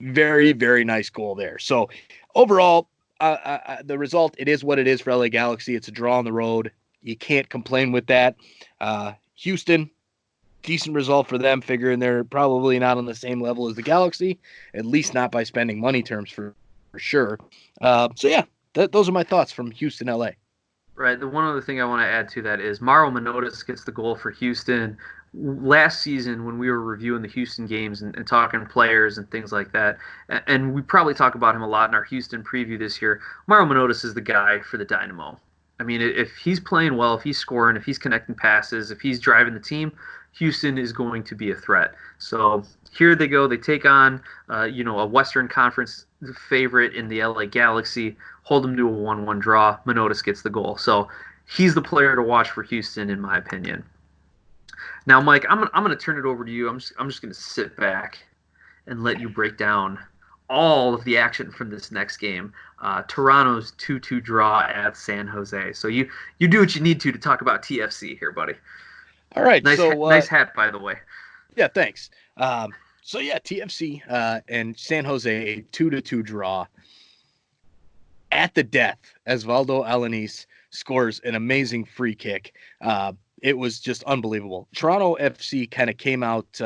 Very, very nice goal there. So overall, the result, it is what it is for LA Galaxy. It's a draw on the road. You can't complain with that. Houston, decent result for them, figuring they're probably not on the same level as the Galaxy, at least not by spending money terms for sure. So yeah, those are my thoughts from Houston, LA. Right. The one other thing I want to add to that is Mauro Manotas gets the goal for Houston. Last season, when we were reviewing the Houston games and talking players and things like that, and we probably talk about him a lot in our Houston preview this year, Mauro Manotas is the guy for the Dynamo. I mean, if he's playing well, if he's scoring, if he's connecting passes, if he's driving the team, Houston is going to be a threat. So here they go. They take on, a Western Conference favorite in the LA Galaxy, hold them to a 1-1 draw. Manotas gets the goal. So he's the player to watch for Houston, in my opinion. Now, Mike, I'm gonna turn it over to you. I'm just gonna sit back and let you break down all of the action from this next game. Toronto's 2-2 draw at San Jose. So you do what you need to talk about TFC here, buddy. All right, Nice so nice hat, by the way. yeah, thanks. So yeah, TFC and San Jose 2-2 draw at the death as Valdo Alanis scores an amazing free kick. It was just unbelievable. Toronto FC kind of came out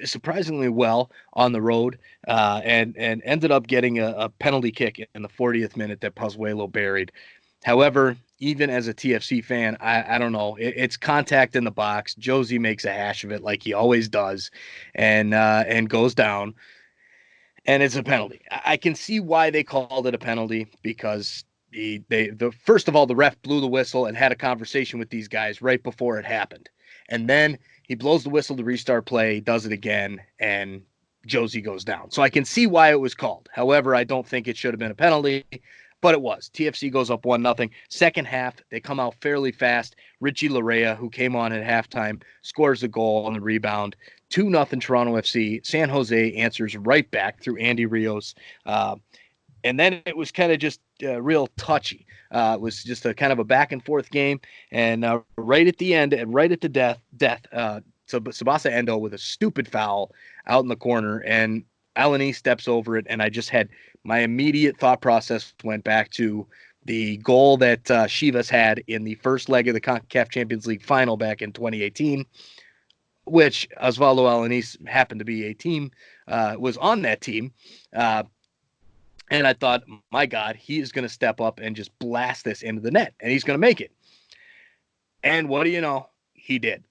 surprisingly well on the road and ended up getting a penalty kick in the 40th minute that Pozuelo buried. However, even as a TFC fan, I don't know. It's contact in the box. Josie makes a hash of it like he always does, and goes down, and it's a penalty. I can see why they called it a penalty because first of all, the ref blew the whistle and had a conversation with these guys right before it happened, and then he blows the whistle to restart play, does it again, and Josie goes down. So I can see why it was called. However, I don't think it should have been a penalty, but it was. TFC goes up 1-0. Second half, they come out fairly fast. Richie Larea, who came on at halftime, scores a goal on the rebound. 2-0 Toronto FC. San Jose answers right back through Andy Rios. And then it was kind of just real touchy. It was just a kind of a back and forth game. And right at the end, and right at the death, so Tsubasa Endo with a stupid foul out in the corner, and Alani steps over it, and I just had my immediate thought process went back to the goal that Chivas had in the first leg of the CONCACAF Champions League final back in 2018, which Osvaldo Alanis happened to be was on that team. And I thought, my God, he is going to step up and just blast this into the net, and he's going to make it. And what do you know? He did.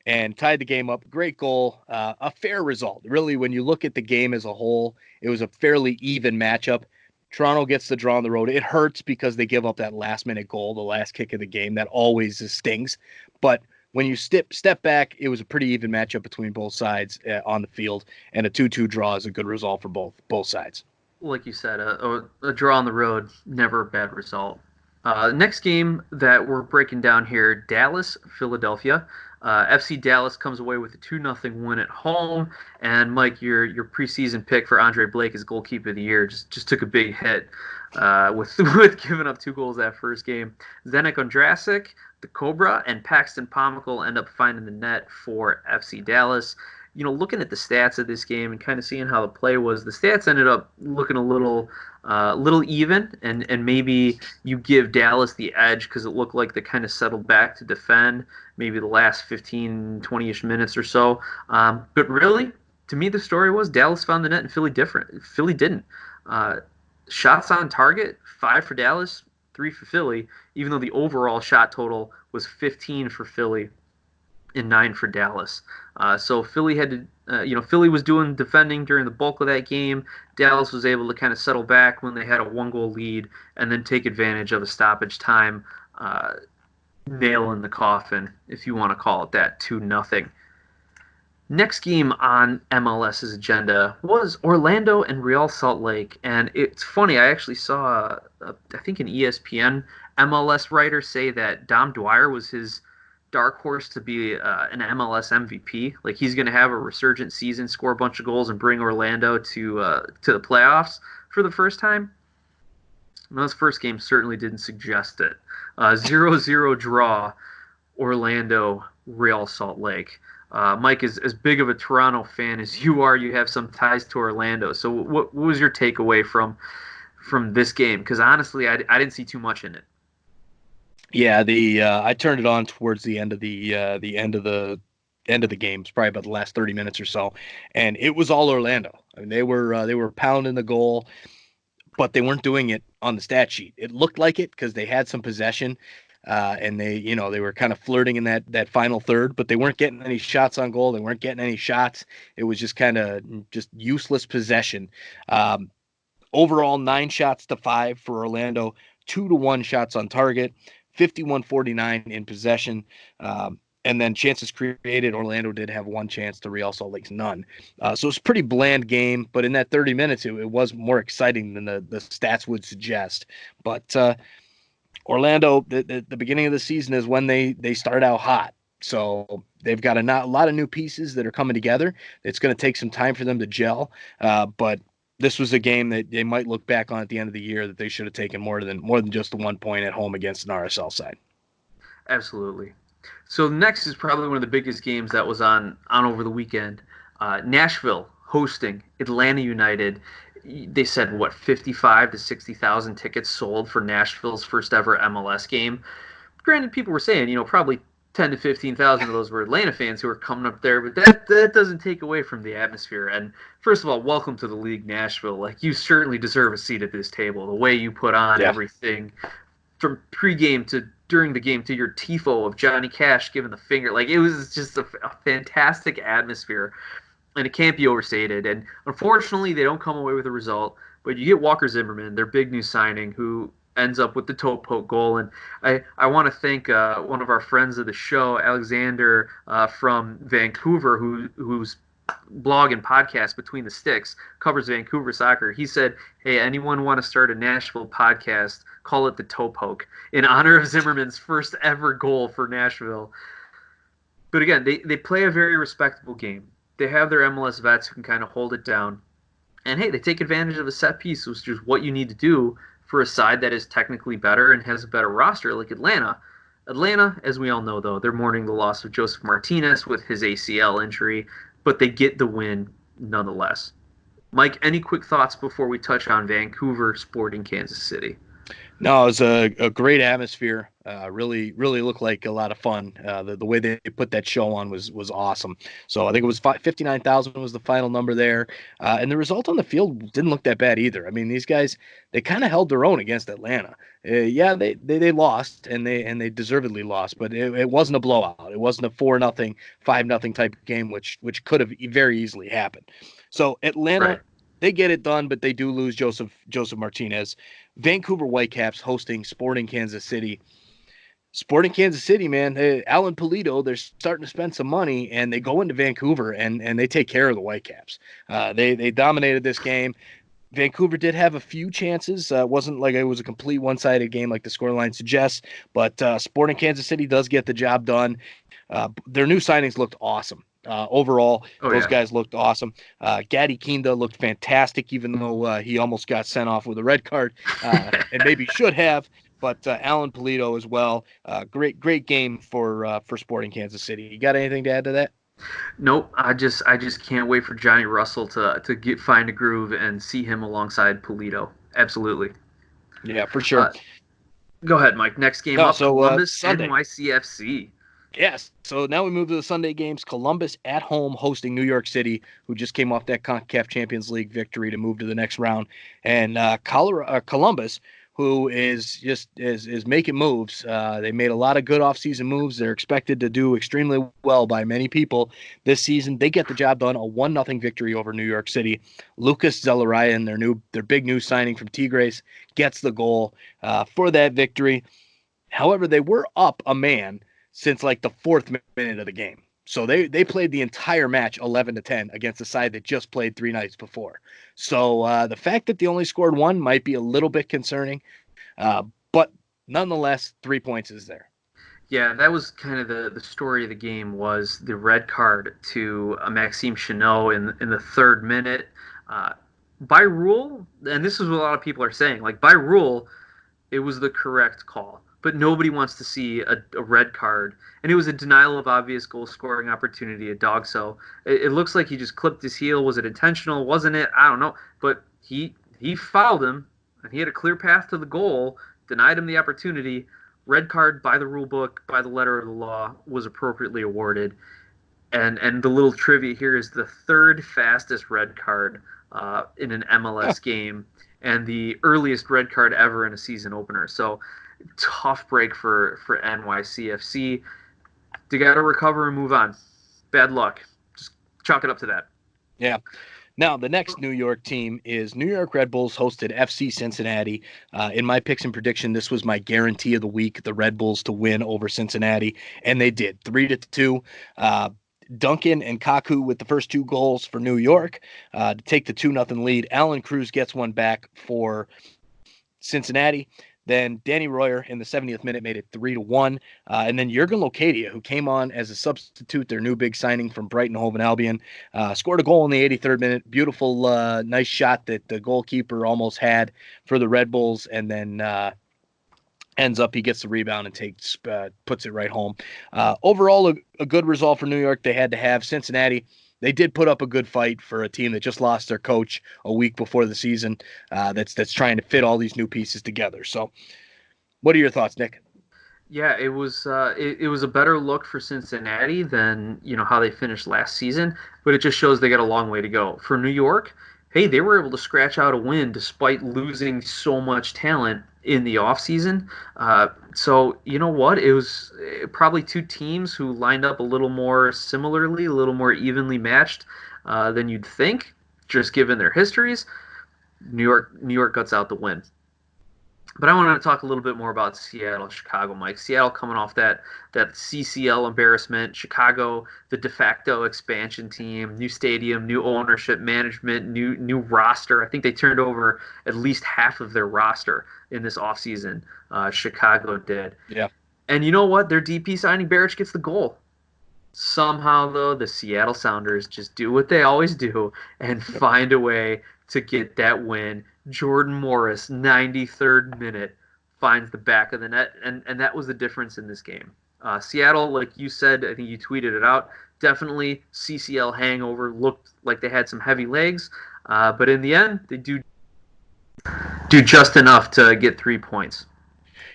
And tied the game up. Great goal. A fair result. Really, when you look at the game as a whole, it was a fairly even matchup. Toronto gets the draw on the road. It hurts because they give up that last-minute goal, the last kick of the game. That always stings. But when you step back, it was a pretty even matchup between both sides on the field, and a 2-2 draw is a good result for both sides. Like you said, a draw on the road, never a bad result. Next game that we're breaking down here, Dallas, Philadelphia. FC Dallas comes away with a 2-0 win at home, and Mike, your preseason pick for Andre Blake as goalkeeper of the year just took a big hit with giving up 2 goals that first game. Zdenek Ondrasik, the Cobra, and Paxton Pomykal end up finding the net for FC Dallas. Looking at the stats of this game and kind of seeing how the play was, the stats ended up looking a little even, and maybe you give Dallas the edge because it looked like they kind of settled back to defend maybe the last 15, 20-ish minutes or so. But really, to me, the story was Dallas found the net and Philly didn't. Shots on target, 5 for Dallas, 3 for Philly, even though the overall shot total was 15 for Philly and 9 for Dallas. So Philly had to, Philly was doing defending during the bulk of that game. Dallas was able to kind of settle back when they had a 1-goal lead and then take advantage of a stoppage time nail in the coffin, if you want to call it that, 2-0. Next game on MLS's agenda was Orlando and Real Salt Lake. And it's funny, I actually saw, I think an ESPN MLS writer say that Dom Dwyer was his dark horse to be an MLS MVP. Like he's going to have a resurgent season, score a bunch of goals, and bring Orlando to the playoffs for the first time. And those first games certainly didn't suggest it. 0-0 draw, Orlando, Real Salt Lake. Mike, as big of a Toronto fan as you are, you have some ties to Orlando. So what was your takeaway from this game? Because honestly, I didn't see too much in it. Yeah, I turned it on towards the end of the end of the games, probably about the last 30 minutes or so, and it was all Orlando. I mean, they were pounding the goal, but they weren't doing it on the stat sheet. It looked like it because they had some possession, and they were kind of flirting in that final third, but they weren't getting any shots on goal. They weren't getting any shots. It was just kind of just useless possession. Overall, 9 shots to 5 for Orlando, 2-1 shots on target, 51-49 in possession. And then chances created, Orlando did have 1 chance to Real Salt Lake's none. So it's a pretty bland game, but in that 30 minutes, it was more exciting than the stats would suggest. But Orlando, the beginning of the season is when they start out hot. So they've got a lot of new pieces that are coming together. It's going to take some time for them to gel, but this was a game that they might look back on at the end of the year that they should have taken more than just the 1 point at home against an RSL side. Absolutely. So next is probably one of the biggest games that was on over the weekend. Nashville hosting Atlanta United. They said, 55 to 60,000 tickets sold for Nashville's first ever MLS game. Granted, people were saying, probably 10 to 15,000 of those were Atlanta fans who were coming up there, but that doesn't take away from the atmosphere. And first of all, welcome to the league, Nashville. Like, you certainly deserve a seat at this table. The way you put on everything from pregame to during the game to your tifo of Johnny Cash giving the finger. Like, it was just a fantastic atmosphere, and it can't be overstated. And unfortunately, they don't come away with a result, but you get Walker Zimmerman, their big new signing, who ends up with the toe poke goal. And I want to thank one of our friends of the show, Alexander from Vancouver, who's blog and podcast Between the Sticks covers Vancouver soccer. He said, hey, anyone want to start a Nashville podcast, call it the toe poke, in honor of Zimmerman's first ever goal for Nashville. But again, they play a very respectable game. They have their MLS vets who can kind of hold it down. And hey, they take advantage of a set piece, which is what you need to do for a side that is technically better and has a better roster like Atlanta. Atlanta, as we all know, though, they're mourning the loss of Josef Martinez with his ACL injury, but they get the win nonetheless. Mike, any quick thoughts before we touch on Vancouver Sporting Kansas City? No, it was a great atmosphere. Really looked like a lot of fun. The way they put that show on was awesome. So I think it was 59,000 was the final number there. And the result on the field didn't look that bad either. I mean, these guys, they kind of held their own against Atlanta. Yeah, they lost and they deservedly lost, but it wasn't a blowout. It wasn't a 4-0, 5-0 type of game, which could have very easily happened. So Atlanta, right, they get it done, but they do lose Josef Martinez. Vancouver Whitecaps hosting Sporting Kansas City. Sporting Kansas City, man, Alan Pulido, they're starting to spend some money, and they go into Vancouver and they take care of the Whitecaps. They dominated this game. Vancouver did have a few chances. It wasn't like it was a complete one-sided game like the scoreline suggests, but Sporting Kansas City does get the job done. Their new signings looked awesome. Overall, Oh those yeah. guys looked awesome. Gaddy Kinda looked fantastic, even though he almost got sent off with a red card, and maybe should have. But Alan Polito as well. Great game for Sporting Kansas City. You got anything to add to that? Nope. I just can't wait for Johnny Russell to find a groove and see him alongside Polito. Absolutely. Yeah, for sure. Uh, Go ahead, Mike. Next game No, up, so Columbus Sunday. NYCFC. Yes. So now we move to the Sunday games. Columbus at home hosting New York City, who just came off that CONCACAF Champions League victory to move to the next round. And Columbus, who is making moves. They made a lot of good offseason moves. They're expected to do extremely well by many people this season. They get the job done. A 1-0 victory over New York City. Lucas Zelarayan, their big new signing from Tigres, gets the goal for that victory. However, they were up a man since like the fourth minute of the game. So they played the entire match 11-10 against a side that just played 3 nights before. So the fact that they only scored one might be a little bit concerning, but nonetheless, 3 points is there. Yeah, that was kind of the story of the game was the red card to Maxime Chanot in the third minute. Uh, by rule, and this is what a lot of people are saying, like by rule, it was the correct call. But nobody wants to see a red card. And it was a denial of obvious goal scoring opportunity, a dog. So it looks like he just clipped his heel. Was it intentional? Wasn't it? I don't know. But he fouled him, and he had a clear path to the goal, denied him the opportunity. Red card by the rule book, by the letter of the law, was appropriately awarded. And the little trivia here is the third fastest red card in an MLS game, and the earliest red card ever in a season opener. So tough break for NYCFC. They got to recover and move on. Bad luck. Just chalk it up to that. Yeah. Now, the next New York team is New York Red Bulls hosted FC Cincinnati. In my picks and prediction, this was my guarantee of the week, the Red Bulls to win over Cincinnati, and they did 3-2. Duncan and Kaku with the first 2 goals for New York to take the 2-0 lead. Alan Cruz gets one back for Cincinnati. Then Danny Royer in the 70th minute made it 3-1. And then Jurgen Locadia, who came on as a substitute, their new big signing from Brighton Hove and Albion, scored a goal in the 83rd minute. Beautiful, nice shot that the goalkeeper almost had for the Red Bulls. And then ends up he gets the rebound and puts it right home. Overall, a good result for New York. They had to have Cincinnati. They did put up a good fight for a team that just lost their coach a week before the season. That's trying to fit all these new pieces together. So, what are your thoughts, Nick? Yeah, it was a better look for Cincinnati than how they finished last season, but it just shows they got a long way to go. For New York, hey, they were able to scratch out a win despite losing so much talent in the offseason. So you know what? It was probably two teams who lined up a little more similarly, a little more evenly matched than you'd think, just given their histories. New York guts out the win. But I want to talk a little bit more about Seattle, Chicago, Mike. Seattle coming off that CCL embarrassment. Chicago, the de facto expansion team, new stadium, new ownership, management, new roster. I think they turned over at least half of their roster in this offseason. Chicago did. Yeah. And you know what? Their DP signing, Barrich gets the goal. Somehow, though, the Seattle Sounders just do what they always do and find a way to get that win. Jordan Morris, 93rd minute, finds the back of the net, and that was the difference in this game. Seattle, like you said, I think you tweeted it out, definitely CCL hangover, looked like they had some heavy legs, but in the end, they do just enough to get 3 points.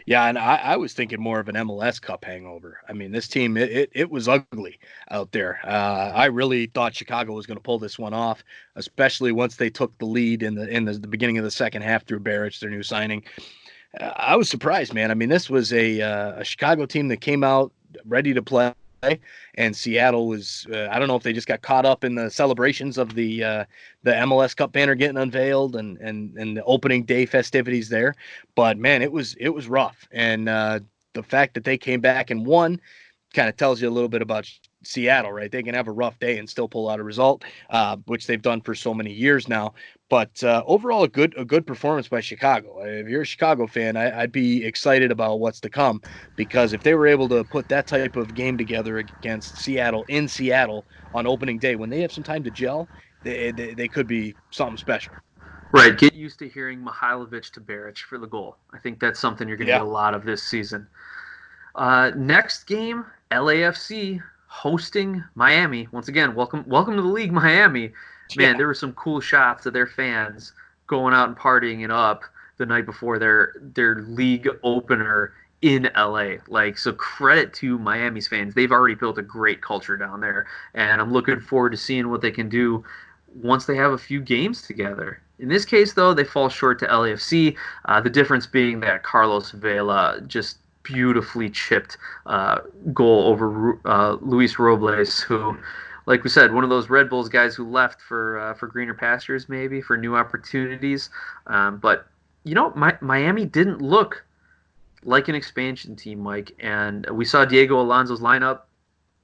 Yeah, and I was thinking more of an MLS Cup hangover. I mean, this team it was ugly out there. I really thought Chicago was going to pull this one off, especially once they took the lead in the beginning of the second half through Barrich, their new signing. I was surprised, man. I mean, this was a Chicago team that came out ready to play, and Seattle was. I don't know if they just got caught up in the celebrations of the MLS Cup banner getting unveiled and the opening day festivities there. But man, it was rough, and the fact that they came back and won kind of tells you a little bit about Seattle, right? They can have a rough day and still pull out a result, which they've done for so many years now. But overall, a good performance by Chicago. If you're a Chicago fan, I'd be excited about what's to come, because if they were able to put that type of game together against Seattle in Seattle on opening day, when they have some time to gel, they could be something special. Right. Get used to hearing Mihailovic to Baric for the goal. I think that's something you're going to get Yeah. a lot of this season. Next game, LAFC hosting Miami. Once again, welcome to the league, Miami. Man, Yeah. there were some cool shots of their fans going out and partying it up the night before their league opener in LA. Like, so credit to Miami's fans. They've already built a great culture down there, and I'm looking forward to seeing what they can do once they have a few games together. In this case, though, they fall short to LAFC. The difference being that Carlos Vela just beautifully chipped goal over Luis Robles, who, like we said, one of those Red Bulls guys who left for greener pastures, maybe for new opportunities. But Miami didn't look like an expansion team, Mike, and we saw Diego Alonso's lineup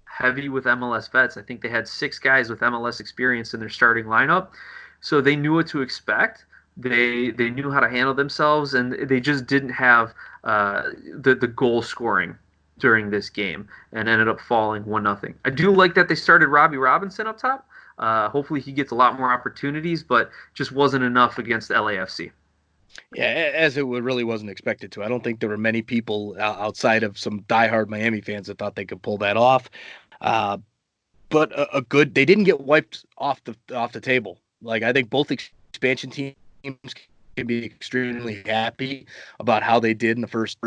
heavy with MLS vets. I think they had 6 guys with MLS experience in their starting lineup, so they knew what to expect. They knew how to handle themselves, and they just didn't have the goal scoring during this game, and ended up falling 1-0. I do like that they started Robbie Robinson up top. Hopefully he gets a lot more opportunities, but just wasn't enough against LAFC. Yeah, as it really wasn't expected to. I don't think there were many people outside of some diehard Miami fans that thought they could pull that off. Uh, but a good, they didn't get wiped off the table. Like, I think both expansion teams can be extremely happy about how they did in the first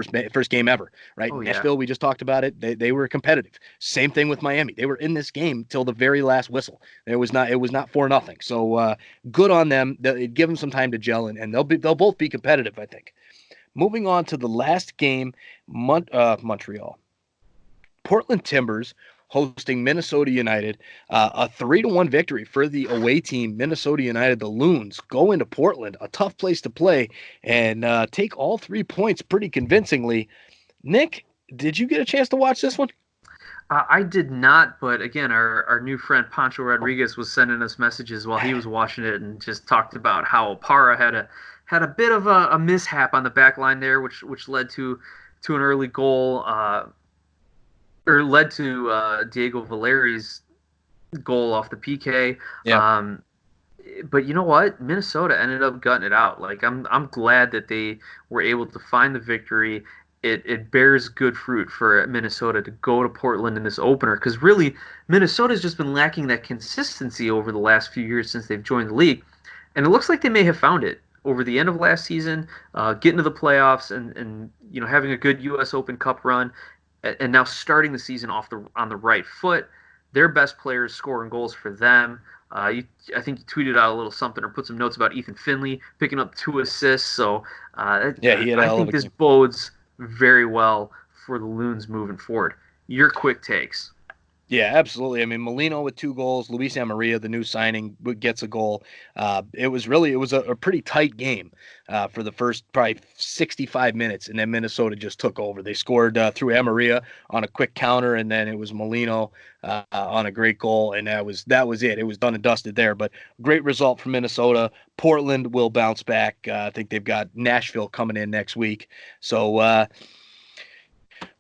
game ever, right? Oh yeah. Nashville, we just talked about it. They were competitive. Same thing with Miami. They were in this game till the very last whistle. It was not 4-0. So good on them. Give them some time to gel, and they'll both be competitive, I think. Moving on to the last game, Montreal. Portland Timbers hosting Minnesota United. A 3-1 victory for the away team, Minnesota United. The Loons go into Portland, a tough place to play, and take all 3 points pretty convincingly. Nick, did you get a chance to watch this one? I did not, but again, our new friend Pancho Rodriguez was sending us messages while he was watching it, and just talked about how Opara had a bit of a mishap on the back line there, which led to an early goal, or led to Diego Valeri's goal off the PK. Yeah. But you know what? Minnesota ended up gutting it out. Like, I'm glad that they were able to find the victory. It bears good fruit for Minnesota to go to Portland in this opener, because really Minnesota's just been lacking that consistency over the last few years since they've joined the league, and it looks like they may have found it over the end of last season, getting to the playoffs, and having a good U.S. Open Cup run, and now starting the season on the right foot. Their best players scoring goals for them. I think you tweeted out a little something or put some notes about Ethan Finley picking up 2 assists. So Yeah, he had a I hell of think a this game. bodes very well for the Loons moving forward. Your quick takes. Yeah, absolutely. I mean, Molino with 2 goals, Luis Amarilla, the new signing, gets a goal. It was a pretty tight game for the first probably 65 minutes, and then Minnesota just took over. They scored through Amarilla on a quick counter, and then it was Molino on a great goal, and that was it. It was done and dusted there. But great result from Minnesota. Portland will bounce back. I think they've got Nashville coming in next week. So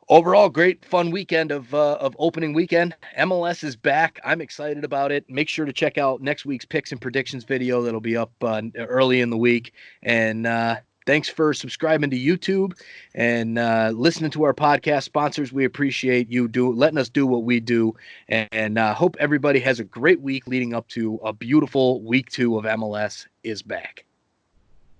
overall, great fun weekend of opening weekend. MLS is back. I'm excited about it. Make sure to check out next week's picks and predictions video. That'll be up early in the week. And thanks for subscribing to YouTube and listening to our podcast sponsors. We appreciate you letting us do what we do. And hope everybody has a great week leading up to a beautiful week 2 of MLS is back.